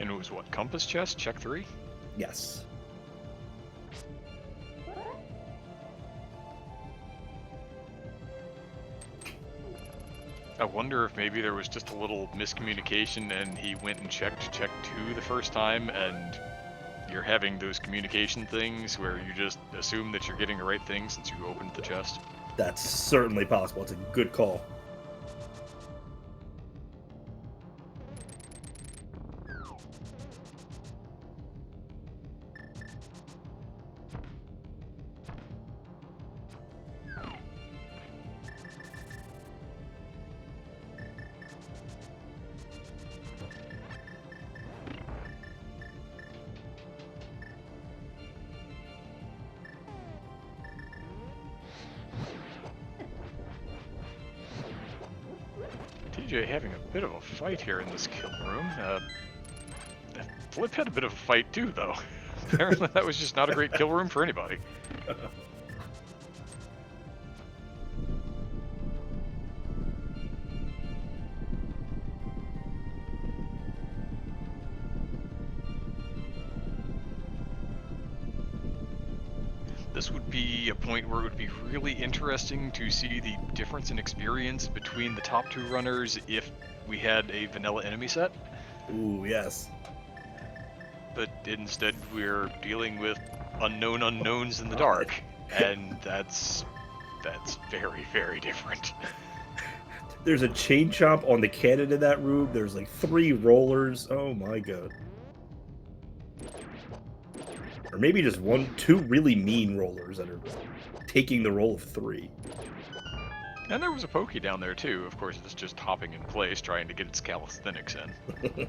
Speaker 1: And it was what, compass chest? Check 3?
Speaker 2: Yes.
Speaker 1: I wonder if maybe there was just a little miscommunication and he went and checked check 2 the first time, and you're having those communication things where you just assume that you're getting the right thing since you opened the chest.
Speaker 2: That's certainly possible. It's a good call.
Speaker 1: TJ having a bit of a fight here in this kill room. Flip had a bit of a fight too, though. Apparently that was just not a great kill room for anybody. This would be a point where it would be really interesting to see the difference in experience between the top 2 runners if we had a vanilla enemy set.
Speaker 2: Ooh, yes.
Speaker 1: But instead we're dealing with unknown unknowns in the dark, and that's very, very different.
Speaker 2: There's a chain chomp on the cannon in that room. There's like 3 rollers. Oh my god. Or maybe just 2 really mean rollers that are taking the role of 3.
Speaker 1: And there was a pokey down there too. Of course, it's just hopping in place, trying to get its calisthenics in.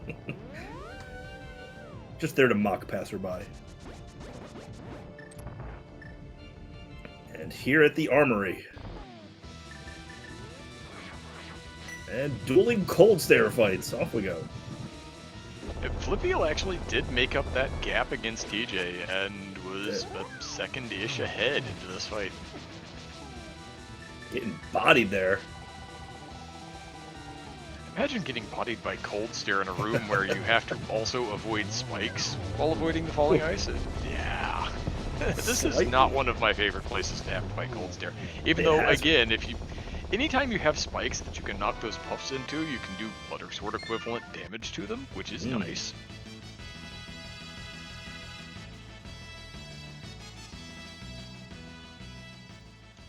Speaker 2: Just there to mock passerby. And here at the armory, And dueling cold stare fights. Off we go.
Speaker 1: Flipeel actually did make up that gap against TJ and was a second-ish ahead into this fight.
Speaker 2: Getting bodied there.
Speaker 1: Imagine getting bodied by cold stare in a room where you have to also avoid spikes while avoiding the falling ice. Yeah. This is not one of my favorite places to have to fight cold stare. Even though, again, anytime you have spikes that you can knock those puffs into, you can do butter sword equivalent damage to them, which is nice.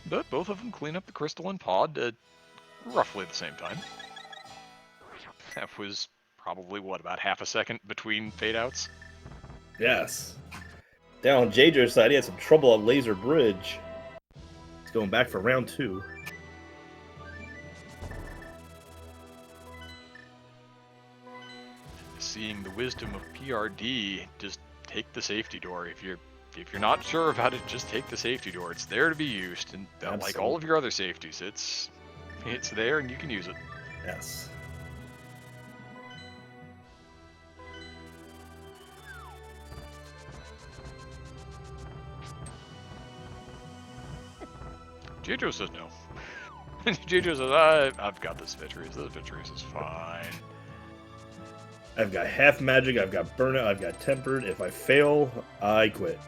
Speaker 1: But both of them clean up the crystalline pod at roughly the same time. That was probably, what, about half a second between fade-outs?
Speaker 2: Yes. Down on JJ's side, he had some trouble on Laser Bridge. He's going back for round 2.
Speaker 1: Seeing the wisdom of PRD, just take the safety door. If you're not sure about it, just take the safety door. It's there to be used, and like all of your other safeties, it's there and you can use it.
Speaker 2: Yes.
Speaker 1: JoJo says no. JoJo says, I've got this Vitreous. This Vitreous is fine.
Speaker 2: I've got half magic, I've got burnout, I've got tempered. If I fail, I quit.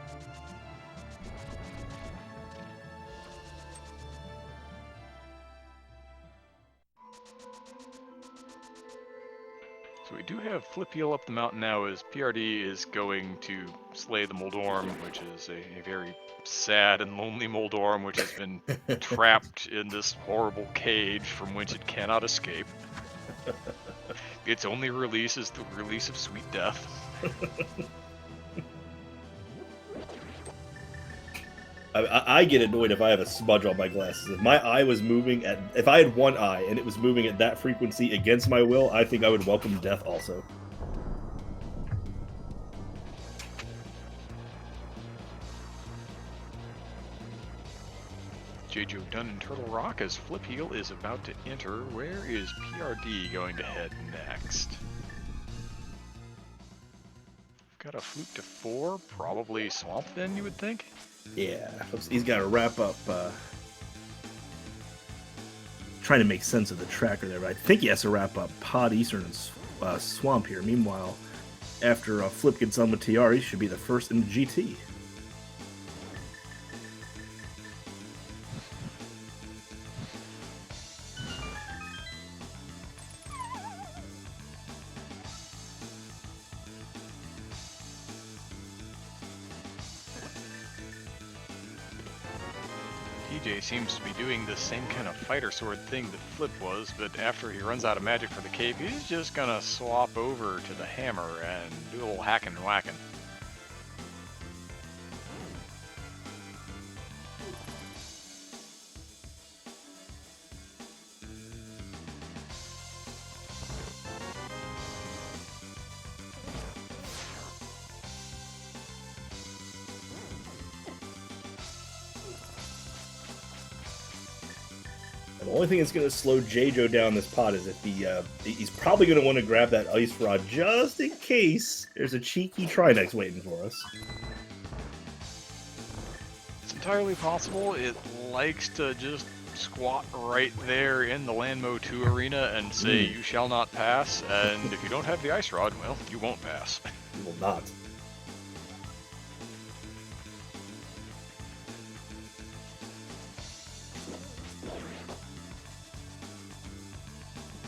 Speaker 1: So we do have Flipeel up the mountain now as PRD is going to slay the Moldorm, which is a very sad and lonely Moldorm, which has been trapped in this horrible cage from which it cannot escape. Its only release is the release of sweet death.
Speaker 2: I get annoyed if I have a smudge on my glasses. If my eye was moving if I had one eye and it was moving at that frequency against my will, I think I would welcome death also.
Speaker 1: JoJo done in Turtle Rock as Flipeel is about to enter. Where is PRD going to head next? Got a flute to 4, probably Swamp then, you would think?
Speaker 2: Yeah, he's got to wrap up trying to make sense of the tracker there, but I think he has to wrap up Pod Eastern and Swamp here. Meanwhile, after Flip gets on with TR, he should be the first in the GT.
Speaker 1: TJ seems to be doing the same kind of fighter sword thing that Flip was, but after he runs out of magic for the cape, he's just gonna swap over to the hammer and do a little hacking and whacking.
Speaker 2: The only thing that's going to slow JoJo down this pot is if he's probably going to want to grab that ice rod just in case there's a cheeky Trinex waiting for us.
Speaker 1: It's entirely possible. It likes to just squat right there in the Landmo 2 arena and say, you shall not pass, and if you don't have the ice rod, well, you won't pass.
Speaker 2: You will not.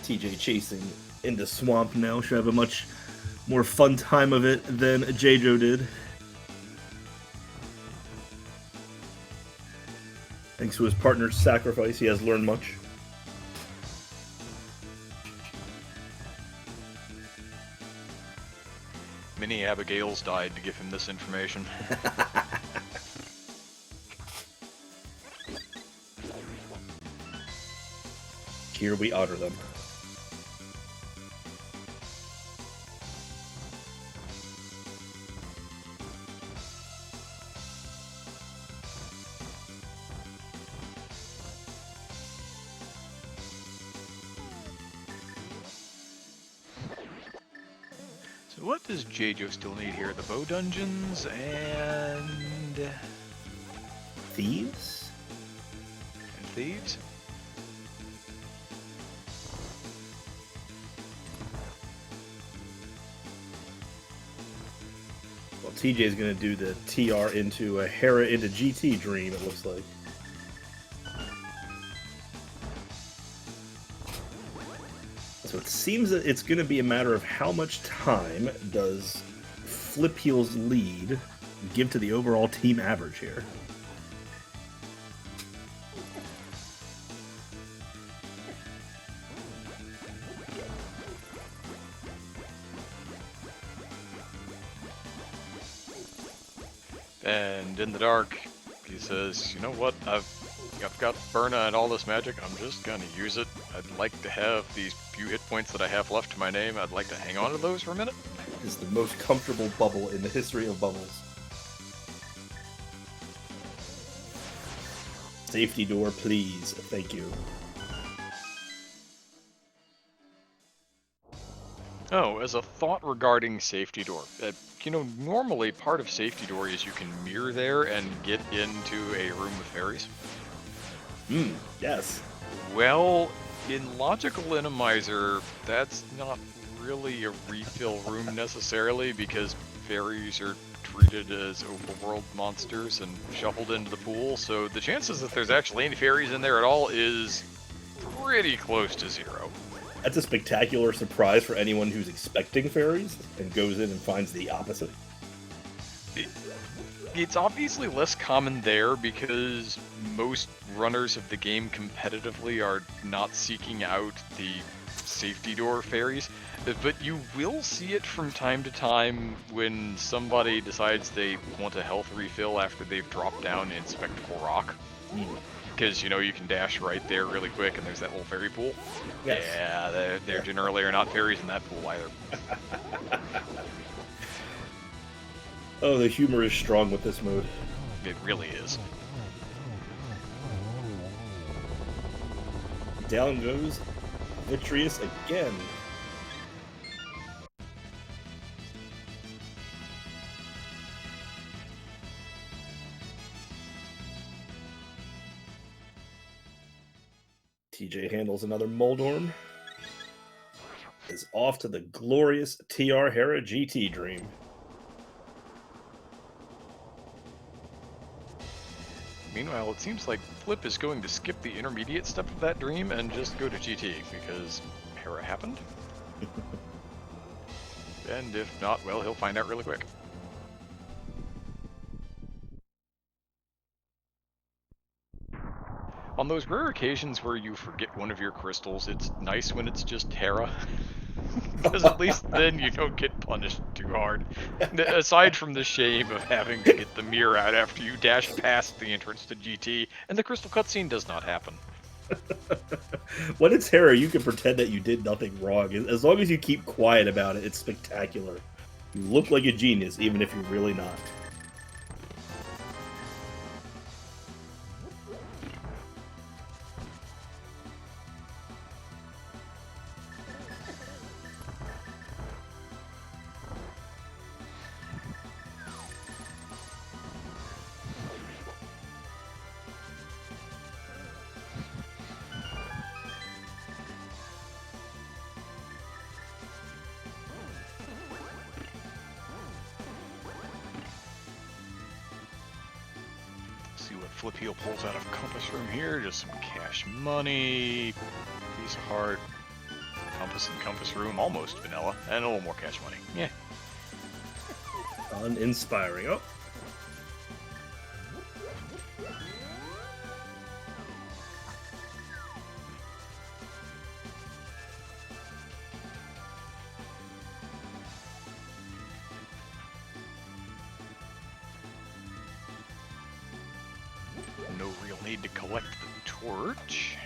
Speaker 2: TJ chasing into Swamp now. Should have a much more fun time of it than JoJo did. Thanks to his partner's sacrifice, he has learned much.
Speaker 1: Many Abigails died to give him this information.
Speaker 2: Here we honor them.
Speaker 1: What does J-Jo still need here? The bow dungeons and
Speaker 2: Thieves?
Speaker 1: thieves?
Speaker 2: Well, TJ's going to do the TR into a Hera into GT dream, it looks like. So it seems that it's going to be a matter of how much time does Flip Heel's lead give to the overall team average here.
Speaker 1: And in the dark, he says, you know what, I've got Burna and all this magic, I'm just gonna use it. I'd like to have these few hit points that I have left to my name, I'd like to hang on to those for a minute.
Speaker 2: This is the most comfortable bubble in the history of bubbles. Safety door, please. Thank you.
Speaker 1: Oh, as a thought regarding safety door, you know, normally part of safety door is you can mirror there and get into a room with fairies.
Speaker 2: Yes.
Speaker 1: Well, in Logical Randomizer, that's not really a refill room necessarily, because fairies are treated as overworld monsters and shuffled into the pool, so the chances that there's actually any fairies in there at all is pretty close to zero.
Speaker 2: That's a spectacular surprise for anyone who's expecting fairies and goes in and finds the opposite.
Speaker 1: It's obviously less common there because most runners of the game competitively are not seeking out the safety door fairies, but you will see it from time to time when somebody decides they want a health refill after they've dropped down in Spectacle Rock. Because, you know, you can dash right there really quick and there's that little fairy pool.
Speaker 2: Yes.
Speaker 1: Yeah, there generally are not fairies in that pool either.
Speaker 2: Oh, the humor is strong with this mode.
Speaker 1: It really is.
Speaker 2: Down goes Vitreous again. TJ handles another Moldorm. Is off to the glorious TR Hera GT dream.
Speaker 1: Meanwhile, it seems like Flip is going to skip the intermediate step of that dream and just go to GT, because Hera happened. And if not, well, he'll find out really quick. On those rare occasions where you forget one of your crystals, it's nice when it's just Hera. Because at least then you don't get punished too hard. Aside from the shame of having to get the mirror out after you dash past the entrance to GT, and the crystal cutscene does not happen.
Speaker 2: When it's Hera, you can pretend that you did nothing wrong. As long as you keep quiet about it, it's spectacular. You look like a genius, even if you're really not.
Speaker 1: See what Flip Heel pulls out of Compass Room here. Just some cash money, piece of heart, Compass and Compass Room, almost vanilla, and a little more cash money. Yeah.
Speaker 2: Uninspiring. Oh.
Speaker 1: No real need to collect the torch.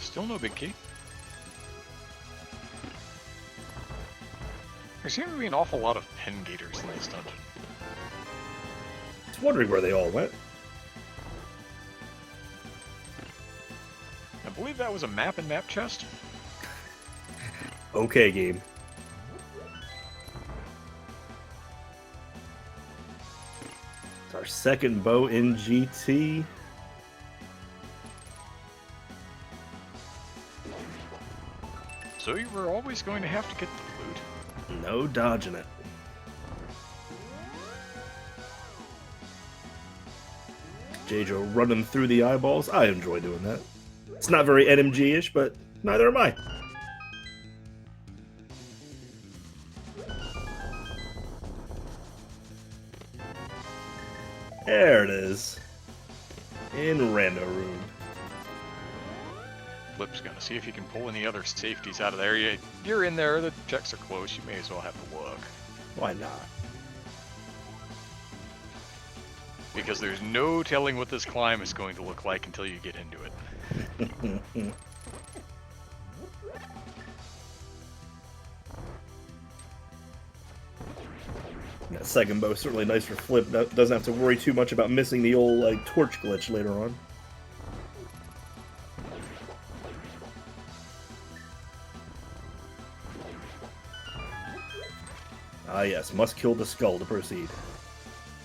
Speaker 1: Still no big key. There seem to be an awful lot of pen gators in this dungeon.
Speaker 2: I was wondering where they all went.
Speaker 1: I believe that was a map and map chest.
Speaker 2: Okay, game. It's our second bow in GT.
Speaker 1: So you were always going to have to get the loot.
Speaker 2: No dodging it. J-Jo running through the eyeballs. I enjoy doing that. It's not very NMG-ish, but neither am I. There it is. In Rando Room.
Speaker 1: Flip's gonna see if you can pull any other safeties out of there. You're in there, the checks are closed, you may as well have to look.
Speaker 2: Why not?
Speaker 1: Because there's no telling what this climb is going to look like until you get into it.
Speaker 2: That second bow is certainly nice for Flip. Doesn't have to worry too much about missing the old torch glitch later on. Ah yes, must kill the skull to proceed.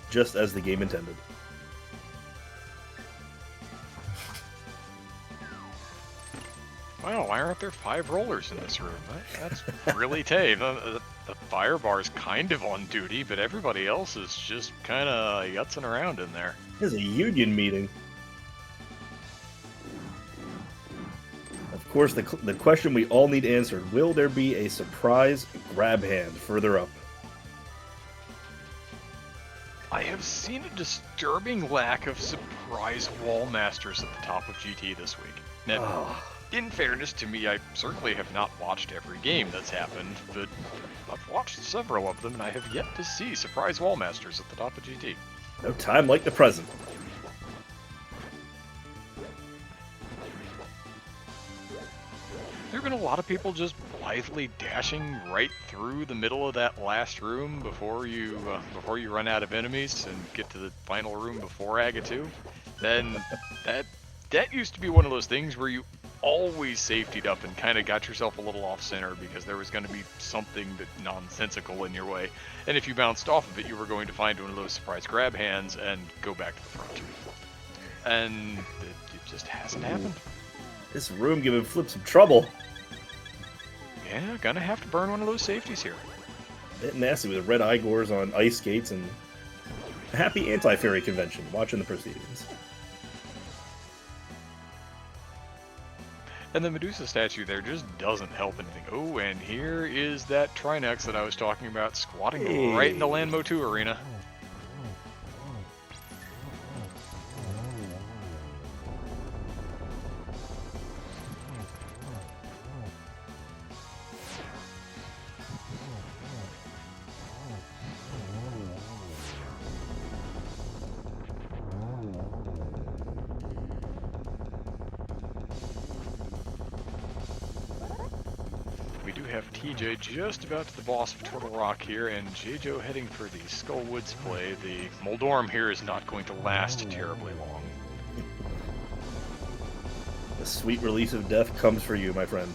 Speaker 2: Just as the game intended.
Speaker 1: Wow, why aren't there 5 rollers in this room? That's really tame. The fire bar's kind of on duty, but everybody else is just kind of yutzing around in there.
Speaker 2: This is a union meeting. Of course, the question we all need answered, will there be a surprise grab hand further up?
Speaker 1: I have seen a disturbing lack of surprise wall masters at the top of GT this week. Now, in fairness to me, I certainly have not watched every game that's happened, but I've watched several of them, and I have yet to see surprise wall masters at the top of GT.
Speaker 2: No time like the present.
Speaker 1: There have been a lot of people just blithely dashing right through the middle of that last room before you run out of enemies and get to the final room before Aga 2. Then that used to be one of those things where you always safetied up and kind of got yourself a little off center because there was going to be something that nonsensical in your way, and if you bounced off of it, you were going to find one of those surprise grab hands and go back to the front. And it just hasn't happened.
Speaker 2: This room giving Flip some trouble.
Speaker 1: Yeah, gonna have to burn one of those safeties here.
Speaker 2: Bit nasty with red Igors on ice skates and a happy anti-fairy convention watching the proceedings.
Speaker 1: And the Medusa statue there just doesn't help anything. Oh, and here is that Trinex that I was talking about squatting right in the Landmo 2 arena. Have TJ just about to the boss of Turtle Rock here, and J-Jo heading for the Skull Woods play. The Moldorm here is not going to last terribly long.
Speaker 2: The sweet release of death comes for you, my friend.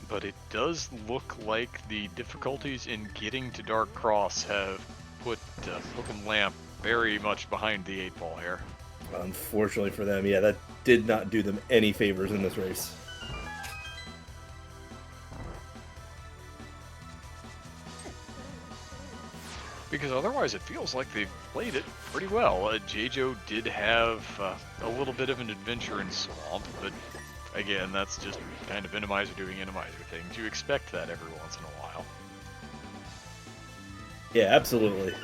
Speaker 1: But it does look like the difficulties in getting to Dark Cross have put Hookin Lamp very much behind the 8 ball here.
Speaker 2: Unfortunately for them, yeah, that did not do them any favors in this race.
Speaker 1: Because otherwise it feels like they've played it pretty well. J-Jo did have a little bit of an adventure in Swamp, but again, that's just kind of Inamizer doing Inamizer things. You expect that every once in a while.
Speaker 2: Yeah, absolutely.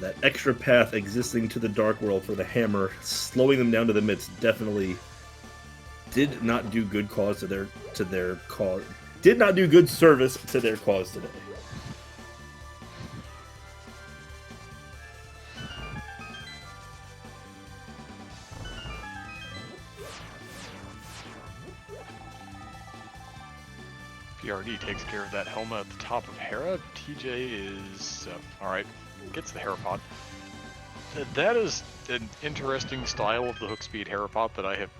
Speaker 2: that extra path existing to the Dark World for the hammer, slowing them down to the midst, definitely did not do good cause to their cause. Did not do good service to their cause today.
Speaker 1: PRD takes care of that Helma at the top of Hera. TJ is alright, gets the Herapod. That is an interesting style of the hook speed Herapod that I have.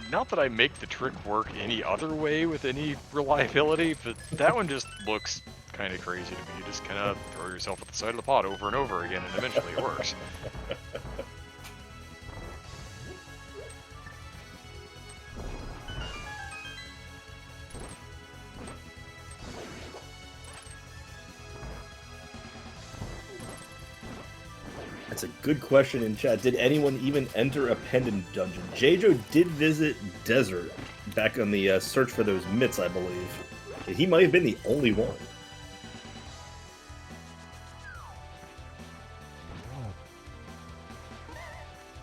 Speaker 1: Not that I make the trick work any other way with any reliability, but that one just looks kind of crazy to me. You just kind of throw yourself at the side of the pod over and over again, and eventually it works.
Speaker 2: That's a good question in chat. Did anyone even enter a pendant dungeon? Jjo did visit Desert back on the search for those mitts, I believe. He might have been the only one.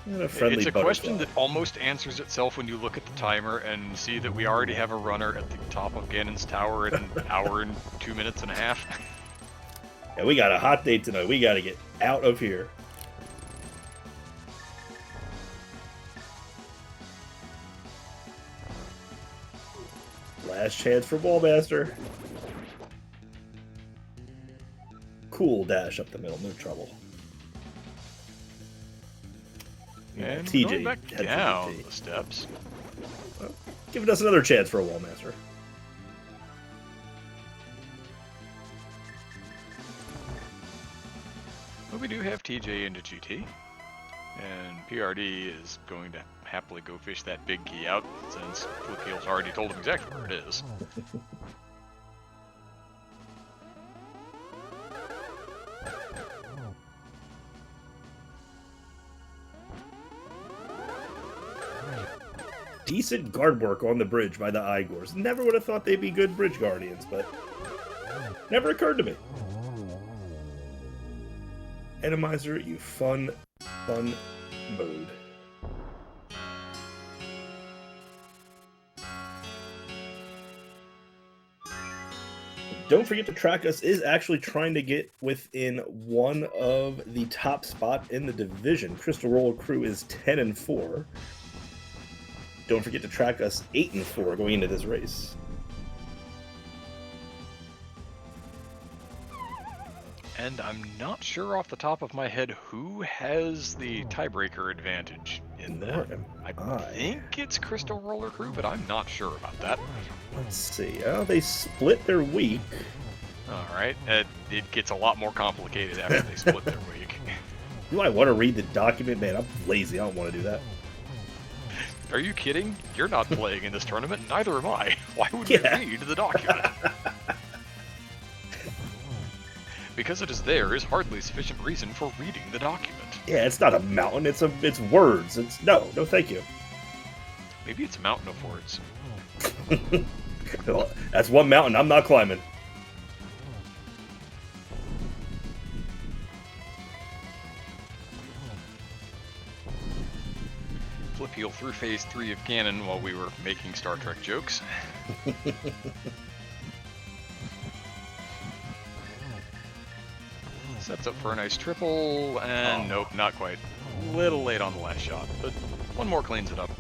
Speaker 2: And a friendly
Speaker 1: it's a
Speaker 2: butterfly.
Speaker 1: question that almost answers itself when you look at the timer and see that we already have a runner at the top of Ganon's tower in an hour and 2 minutes and a half.
Speaker 2: Yeah, we got a hot date tonight. We got to get out of here. Last chance for Ballmaster. Cool dash up the middle, no trouble.
Speaker 1: And
Speaker 2: TJ
Speaker 1: going back down the steps.
Speaker 2: Well, giving us another chance for a Wallmaster.
Speaker 1: But we do have TJ into GT. And PRD is going to happily go fish that big key out since Flickheel's already told him exactly where it is.
Speaker 2: Decent guard work on the bridge by the Igors. Never would have thought they'd be good bridge guardians, but never occurred to me. Randomizer, you fun mode. Don't forget to track us is actually trying to get within one of the top spot in the division. Crystal Roller Crew is 10-4. Don't forget to track us 8-4 going into this race.
Speaker 1: And I'm not sure off the top of my head who has the tiebreaker advantage in that. I think it's Crystal Roller Crew, but I'm not sure about that.
Speaker 2: Let's see. Oh, they split their week.
Speaker 1: Alright, it gets a lot more complicated after they split their week.
Speaker 2: Do I want to read the document? Man, I'm lazy. I don't want to do that.
Speaker 1: Are you kidding? You're not playing in this tournament, neither am I. Why would we read the document? Because it is there is hardly sufficient reason for reading the document.
Speaker 2: Yeah, it's not a mountain. It's words. It's no, thank you.
Speaker 1: Maybe it's a mountain of words.
Speaker 2: Well, that's one mountain I'm not climbing.
Speaker 1: Flip heel through phase 3 of Ganon while we were making Star Trek jokes. Sets up for a nice triple, and nope, not quite. A little late on the last shot, but one more cleans it up.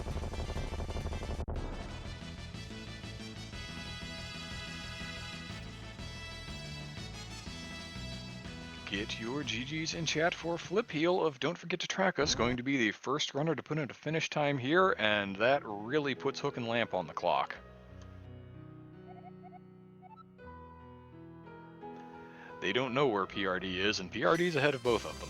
Speaker 1: Get your GGs in chat for Flip Heel of Don't Forget to Track Us, going to be the first runner to put in a finish time here, and that really puts Hook and Lamp on the clock. They don't know where PRD is, and PRD's ahead of both of them.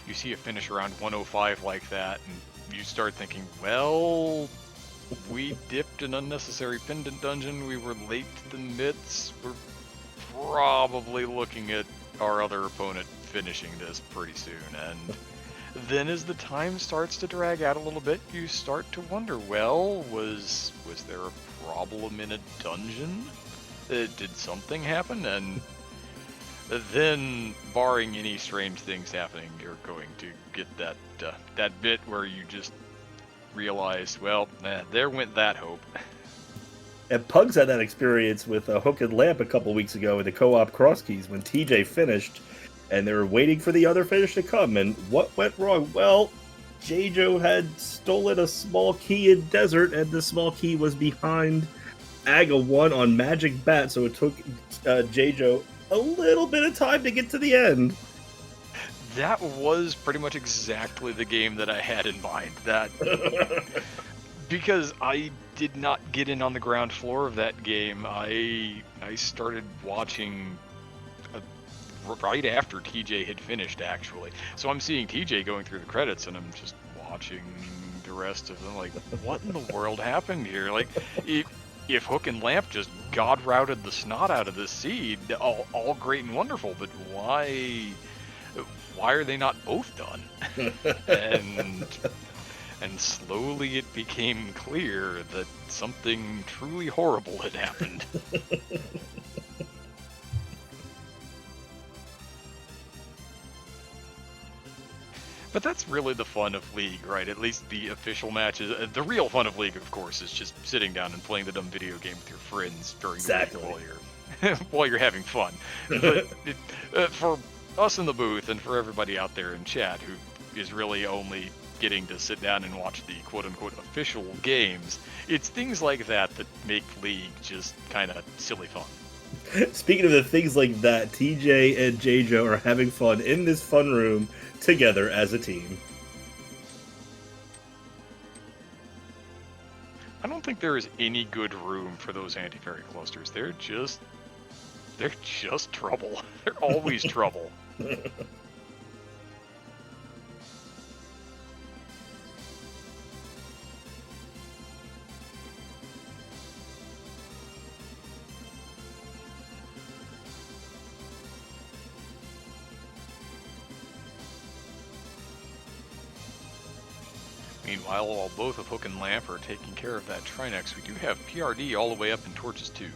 Speaker 1: You see a finish around 105 like that, and you start thinking, well, we dipped an unnecessary pendant dungeon, we were late to the mitts, we're probably looking at our other opponent finishing this pretty soon, and Then as the time starts to drag out a little bit, you start to wonder, well, was there a problem in a dungeon? Did something happen? And then, barring any strange things happening, you're going to get that bit where you just realize, well, there went that hope.
Speaker 2: And Pugs had that experience with Hook and Lamp a couple weeks ago in the co-op cross keys when TJ finished, and they were waiting for the other finish to come. And what went wrong? Well, J-Jo had stolen a small key in Desert, and the small key was behind Aga 1 on Magic Bat, so it took J-Jo a little bit of time to get to the end.
Speaker 1: That was pretty much exactly the game that I had in mind. That because I did not get in on the ground floor of that game. I started watching right after TJ had finished, actually. So I'm seeing TJ going through the credits, and I'm just watching the rest of them. Like, what in the world happened here? Like, if Hook and Lamp just god routed the snot out of this seed, all great and wonderful, but why are they not both done? and slowly it became clear that something truly horrible had happened. But that's really the fun of League, right? At least the official matches. The real fun of League, of course, is just sitting down and playing the dumb video game with your friends during the week while you're having fun. But for us in the booth and for everybody out there in chat who is really only getting to sit down and watch the quote-unquote official games, it's things like that make League just kind of silly fun.
Speaker 2: Speaking of the things like that, TJ and J-Jo are having fun in this fun room together as a team.
Speaker 1: I don't think there is any good room for those anti-fairy clusters. They're just trouble. They're always trouble. Meanwhile, while both of Hook and Lamp are taking care of that Trinex, we do have PRD all the way up in Torches 2.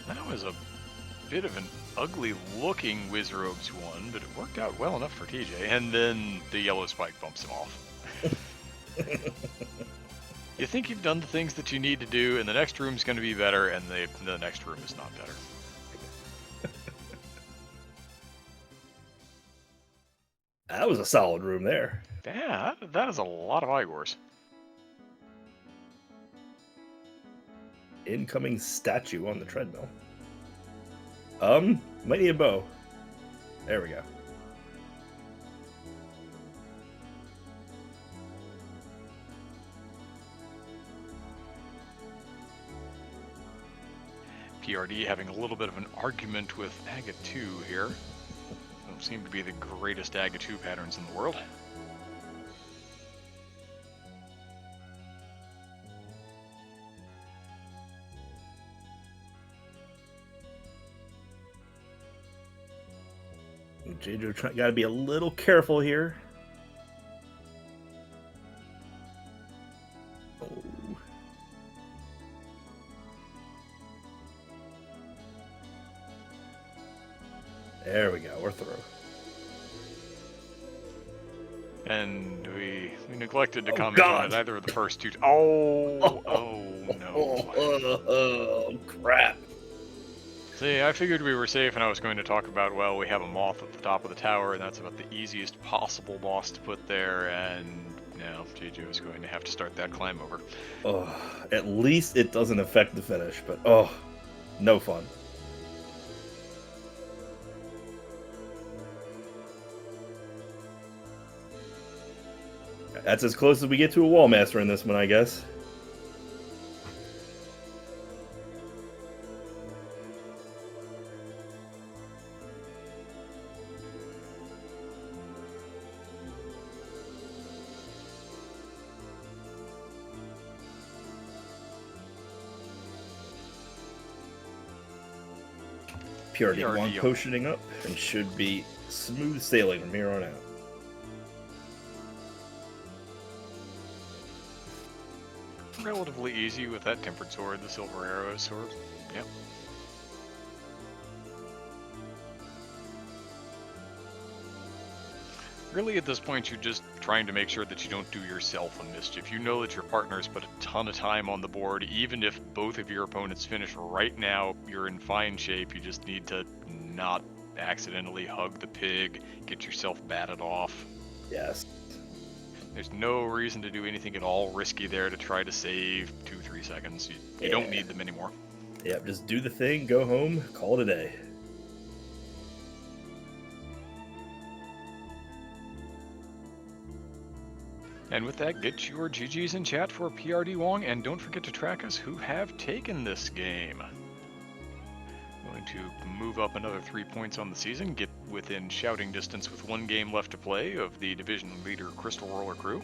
Speaker 1: That was a bit of an ugly-looking Wizrobes one, but it worked out well enough for TJ. And then the yellow spike bumps him off. You think you've done the things that you need to do, and the next room's going to be better, and the next room is not better.
Speaker 2: That was a solid room there.
Speaker 1: Yeah, that is a lot of Igors.
Speaker 2: Incoming statue on the treadmill. Might need a bow. There we go.
Speaker 1: PRD having a little bit of an argument with Aga 2 here. Don't seem to be the greatest Aga 2 patterns in the world.
Speaker 2: J-Jo got to be a little careful here. Oh. There we go. We're through.
Speaker 1: And we neglected to comment on it, either of the first two. Oh no.
Speaker 2: Oh, crap.
Speaker 1: See, I figured we were safe, and I was going to talk about, well, we have a moth at the top of the tower, and that's about the easiest possible boss to put there, and now J-Jo is going to have to start that climb over.
Speaker 2: Oh, at least it doesn't affect the finish, but no fun. That's as close as we get to a wall master in this one, I guess. PRD1 potioning up and should be smooth sailing from here on out.
Speaker 1: Relatively easy with that tempered sword, the silver arrow sword. Yep. Really, at this point, you're just trying to make sure that you don't do yourself a mischief. You know that your partner's put a ton of time on the board. Even if both of your opponents finish right now, you're in fine shape. You just need to not accidentally hug the pig, get yourself batted off.
Speaker 2: Yes.
Speaker 1: There's no reason to do anything at all risky there to try to save 2-3 seconds. You don't need them anymore.
Speaker 2: Yep, just do the thing, go home, call it a day.
Speaker 1: And with that, get your GGs in chat for PRD Wong, and don't forget to track us who have taken this game. Going to move up another 3 points on the season, get within shouting distance with 1 game left to play of the division leader Crystal Roller crew.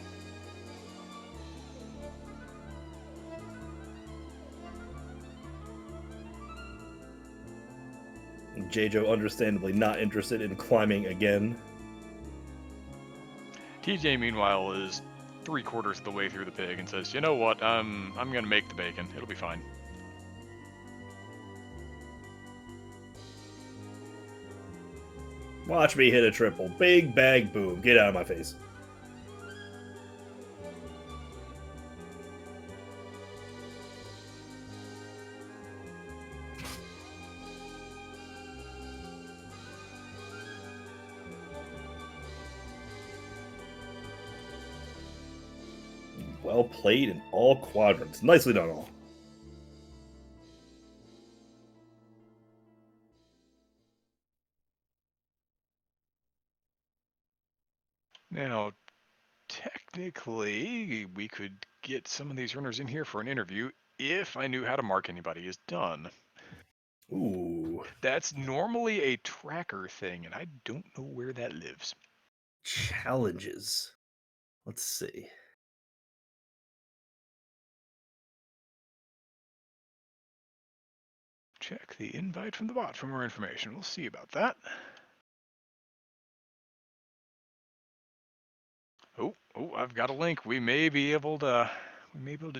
Speaker 2: JJo understandably not interested in climbing again.
Speaker 1: TJ, meanwhile, is 3/4 of the way through the pig and says, "You know what? I'm gonna make the bacon. It'll be fine."
Speaker 2: Watch me hit a triple. Big bag boom. Get out of my face. Well played in all quadrants. Nicely done, all.
Speaker 1: Now, technically, we could get some of these runners in here for an interview if I knew how to mark anybody as done.
Speaker 2: Ooh.
Speaker 1: That's normally a tracker thing, and I don't know where that lives.
Speaker 2: Challenges. Let's see.
Speaker 1: Check the invite from the bot for more information. We'll see about that. Oh, I've got a link. We may be able to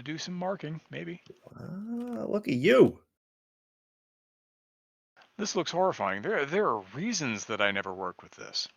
Speaker 1: do some marking, maybe.
Speaker 2: Look at you.
Speaker 1: This looks horrifying. There are reasons that I never work with this.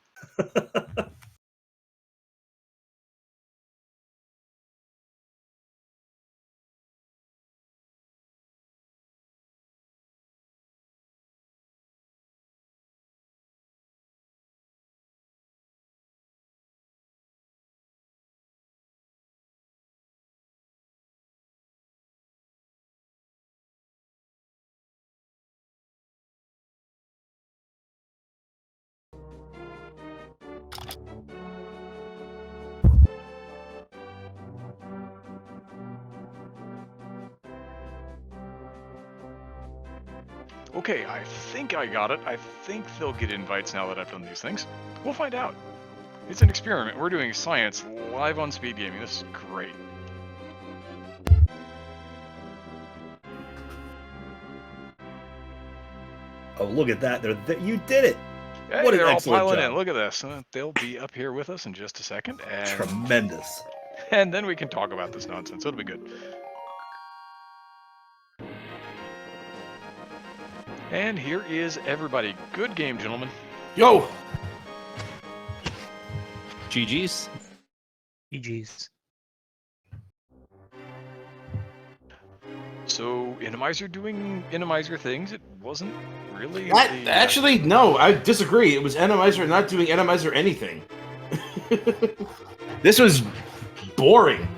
Speaker 1: Okay, I think I got it. I think they'll get invites now that I've done these things. We'll find out. It's an experiment. We're doing science live on SpeedGaming. This is great.
Speaker 2: Oh, look at that. You did it.
Speaker 1: Hey,
Speaker 2: what an
Speaker 1: they're all
Speaker 2: excellent
Speaker 1: piling
Speaker 2: job.
Speaker 1: in. Look at this. They'll be up here with us in just a second. And,
Speaker 2: Tremendous.
Speaker 1: And then we can talk about this nonsense. It'll be good. And here is everybody. Good game, gentlemen.
Speaker 3: Yo!
Speaker 4: GG's.
Speaker 5: GG's.
Speaker 1: So, Innomizer doing Innomizer things, it wasn't really...
Speaker 3: Actually, no, I disagree. It was Randomizer not doing Randomizer anything. This was boring.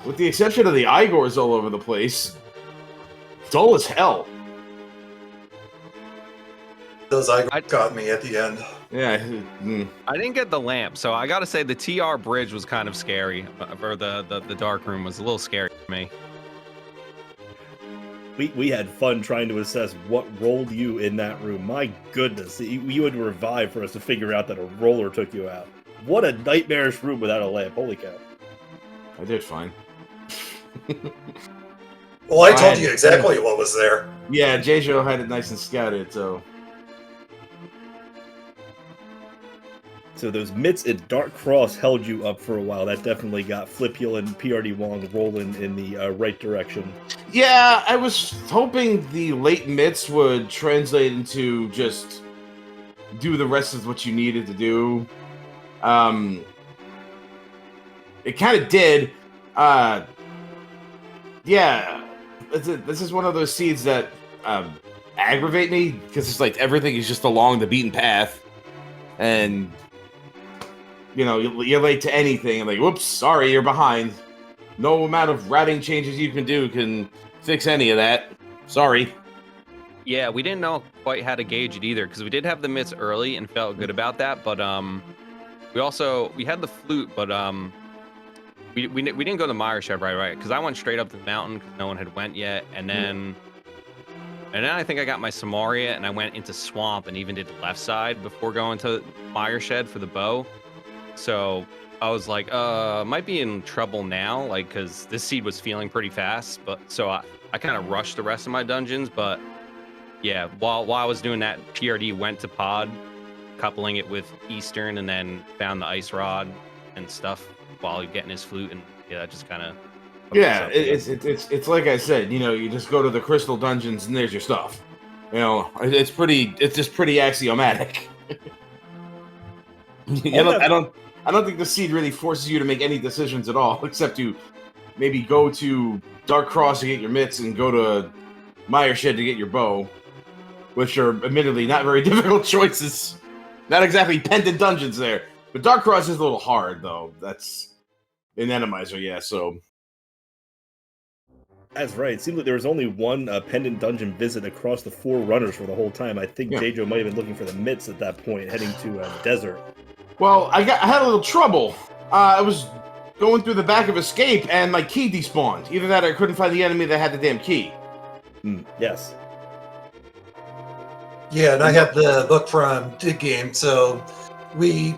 Speaker 3: With the exception of the Igors all over the place. Dull as hell.
Speaker 6: Those Igors got me at the end.
Speaker 3: Yeah.
Speaker 4: I didn't get the lamp, so I gotta say the TR bridge was kind of scary. Or the dark room was a little scary to me.
Speaker 2: We had fun trying to assess what rolled you in that room. My goodness, you had to revive for us to figure out that a roller took you out. What a nightmarish room without a lamp. Holy cow.
Speaker 3: I did fine.
Speaker 6: Well, I told you exactly what was there.
Speaker 3: Yeah, JJo had it nice and scouted, so...
Speaker 2: So those mitts and Dark Cross held you up for a while. That definitely got Flipule and PRD Wong rolling in the right direction.
Speaker 3: Yeah, I was hoping the late mitts would translate into just do the rest of what you needed to do. It kind of did. Yeah, this is one of those seeds that aggravate me because it's like everything is just along the beaten path, and you know you're late to anything, and like, whoops, sorry, you're behind. No amount of routing changes you can do can fix any of that. Sorry.
Speaker 4: Yeah, we didn't know quite how to gauge it either because we did have the mitts early and felt good about that, but we had the flute, but we didn't go to Myershed right because I went straight up the mountain because no one had went yet, and then I think I got my Samaria and I went into swamp and even did the left side before going to Myershed for the bow. So I was like, might be in trouble now, like because this seed was feeling pretty fast, but so I kind of rushed the rest of my dungeons, but yeah, while I was doing that, PRD went to pod, coupling it with Eastern, and then found the ice rod and stuff while getting his flute, and yeah, that just kind of
Speaker 3: it's like I said, you know, you just go to the crystal dungeons and there's your stuff. You know, it's just pretty axiomatic. I don't think the seed really forces you to make any decisions at all, except to maybe go to Dark Cross to get your mitts and go to Myershed to get your bow, which are admittedly not very difficult choices. Not exactly pendant dungeons there, but Dark Cross is a little hard though. That's in Randomizer, yeah. So
Speaker 2: That's right. It seemed like there was only one pendant dungeon visit across the 4 runners for the whole time. I think
Speaker 3: Yeah.
Speaker 2: J-Jo might have been looking for the mitts at that point, heading to Desert.
Speaker 3: well, I had a little trouble. I was going through the back of Escape and my key despawned. Either that or I couldn't find the enemy that had the damn key.
Speaker 2: Yes.
Speaker 6: Yeah, and I had the book from Dig Game, so we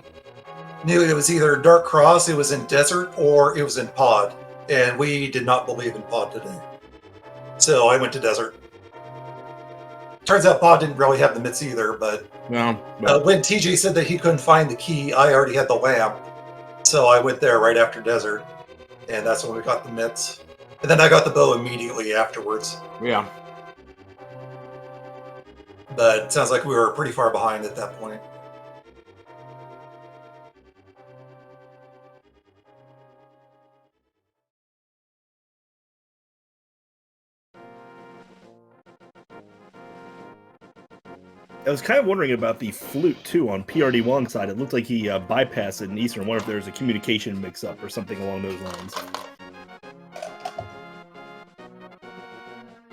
Speaker 6: knew it was either Dark Cross, it was in Desert, or it was in Pod. And we did not believe in Pod today. So I went to Desert. Turns out Pod didn't really have the mitts either, but
Speaker 3: No,
Speaker 6: when TJ said that he couldn't find the key, I already had the lamp. So I went there right after Desert, and that's when we got the mitts. And then I got the bow immediately afterwards.
Speaker 3: yeah.
Speaker 6: But it sounds like we were pretty far behind at that point.
Speaker 2: I was kind of wondering about the flute, too, on PRD Wong's side. It looked like he bypassed it in Eastern. I wonder if there was a communication mix-up or something along those lines.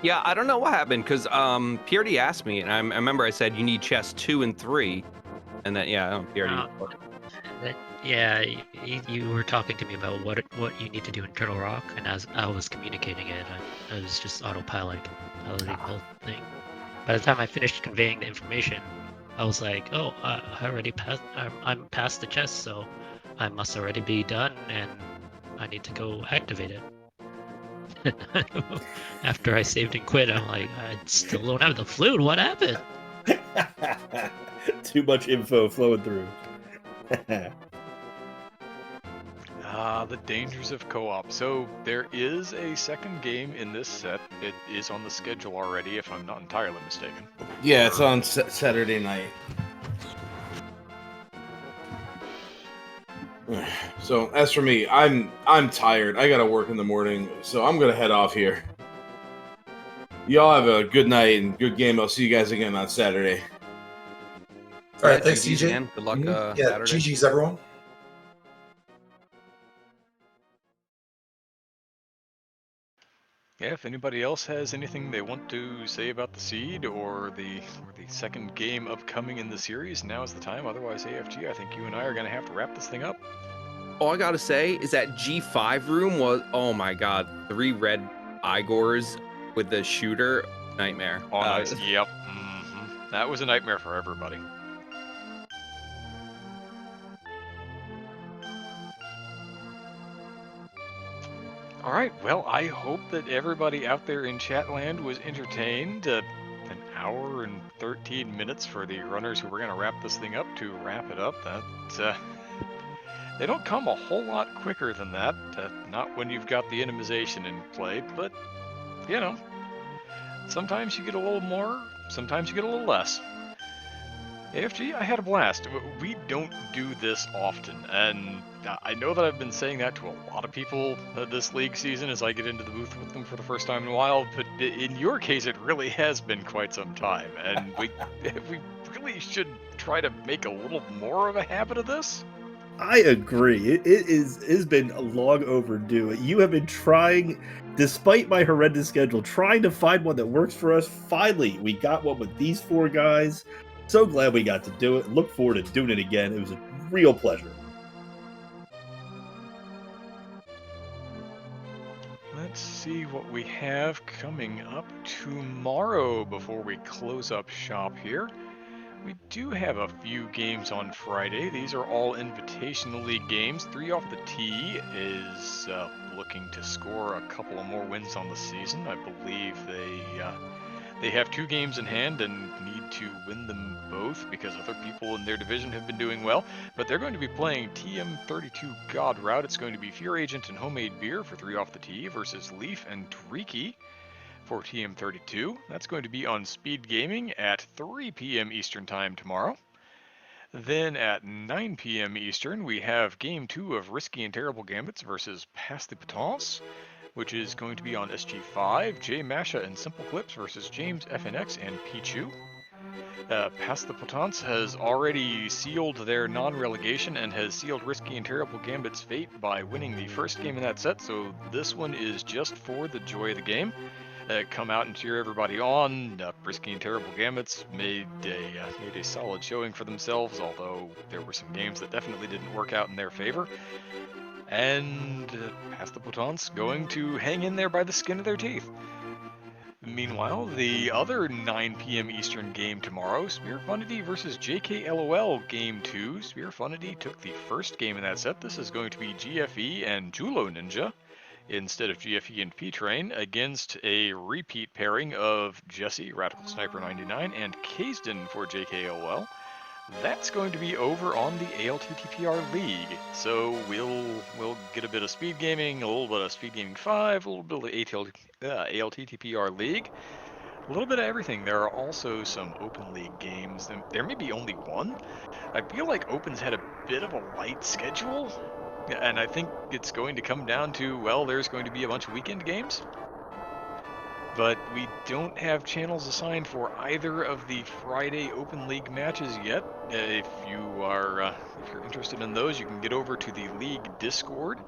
Speaker 4: Yeah, I don't know what happened because PRD asked me, and I remember I said you need chests 2 and 3, and then PRD.
Speaker 5: Yeah, you were talking to me about what you need to do in Turtle Rock, and as I was communicating it, I was just autopiloting the whole thing. By the time I finished conveying the information, I was like, "Oh, I already passed. I'm past the chest, so I must already be done, and I need to go activate it." After I saved and quit, I'm like, "I still don't have the flute. What happened?"
Speaker 2: Too much info flowing through.
Speaker 1: The dangers of co-op. So there is a second game in this set. It is on the schedule already, if I'm not entirely mistaken.
Speaker 3: Yeah, it's on Saturday night. So as for me, I'm tired. I gotta work in the morning, so I'm gonna head off here. Y'all have a good night and good game. I'll see you guys again on Saturday.
Speaker 6: All right, thanks,
Speaker 4: GG's
Speaker 6: TJ.
Speaker 4: again. Good luck.
Speaker 6: Yeah,
Speaker 4: Saturday.
Speaker 6: GG's everyone.
Speaker 1: Yeah, if anybody else has anything they want to say about the seed or the second game upcoming in the series, now is the time. Otherwise, AFG, I think you and I are going to have to wrap this thing up.
Speaker 4: All I gotta say is that G5 room was, oh my god, 3 red Igors with the shooter, nightmare.
Speaker 1: Oh, nice. Yep. That was a nightmare for everybody. All right, well, I hope that everybody out there in Chatland was entertained. An hour and 13 minutes for the runners who were going to wrap this thing up to wrap it up. That they don't come a whole lot quicker than that. Not when you've got the minimization in play, but you know, sometimes you get a little more, sometimes you get a little less. AFG, I had a blast. We don't do this often, and I know that I've been saying that to a lot of people this league season as I get into the booth with them for the first time in a while, but in your case, it really has been quite some time, and we really should try to make a little more of a habit of this.
Speaker 2: I agree. It's been long overdue. You have been trying, despite my horrendous schedule, trying to find one that works for us. Finally, we got one with these 4 guys. So glad we got to do it. Look forward to doing it again. It was a real pleasure.
Speaker 1: Let's see what we have coming up tomorrow before we close up shop here. We do have a few games on Friday. These are all Invitational League games. 3 Off the Tee is looking to score a couple of more wins on the season. I believe they have 2 games in hand and need to win them both because other people in their division have been doing well. But they're going to be playing TM32 God Route. It's going to be Fear Agent and Homemade Beer for 3 Off the Tee versus Leaf and Tweaky for TM32. That's going to be on SpeedGaming at 3 p.m. Eastern Time tomorrow. Then at 9 p.m. Eastern, we have Game 2 of Risky and Terrible Gambits versus Pass the Potence, which is going to be on SG5, Jay Masha and Simple Clips versus James FNX and Pichu. Pass the Potence has already sealed their non-relegation and has sealed Risky and Terrible Gambit's fate by winning the first game in that set, so this one is just for the joy of the game. Come out and cheer everybody on. Risky and Terrible Gambits made a solid showing for themselves, although there were some games that definitely didn't work out in their favor. And Pass the Potence going to hang in there by the skin of their teeth. Meanwhile, the other 9 p.m. Eastern game tomorrow, Spear Funnity versus JKLOL Game 2. Spear Funnity took the first game in that set. This is going to be GFE and Julo Ninja instead of GFE and P-Train against a repeat pairing of Jesse, Radical Sniper 99, and Kaysden for JKLOL. That's going to be over on the ALTTPR League. So we'll get a bit of Speed Gaming, a little bit of Speed Gaming 5, a little bit of ALTTPR League, a little bit of everything. There are also some Open League games. There may be only one. I feel like Open's had a bit of a light schedule, and I think it's going to come down to, well, there's going to be a bunch of weekend games. But we don't have channels assigned for either of the Friday Open League matches yet. If you're interested in those, you can get over to the League Discord.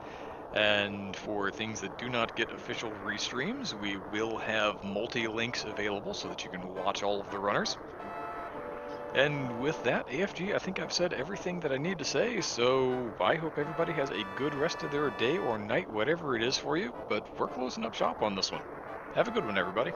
Speaker 1: And for things that do not get official restreams, we will have multi-links available so that you can watch all of the runners. And with that, AFG, I think I've said everything that I need to say, so I hope everybody has a good rest of their day or night, whatever it is for you, but we're closing up shop on this one. Have a good one, everybody.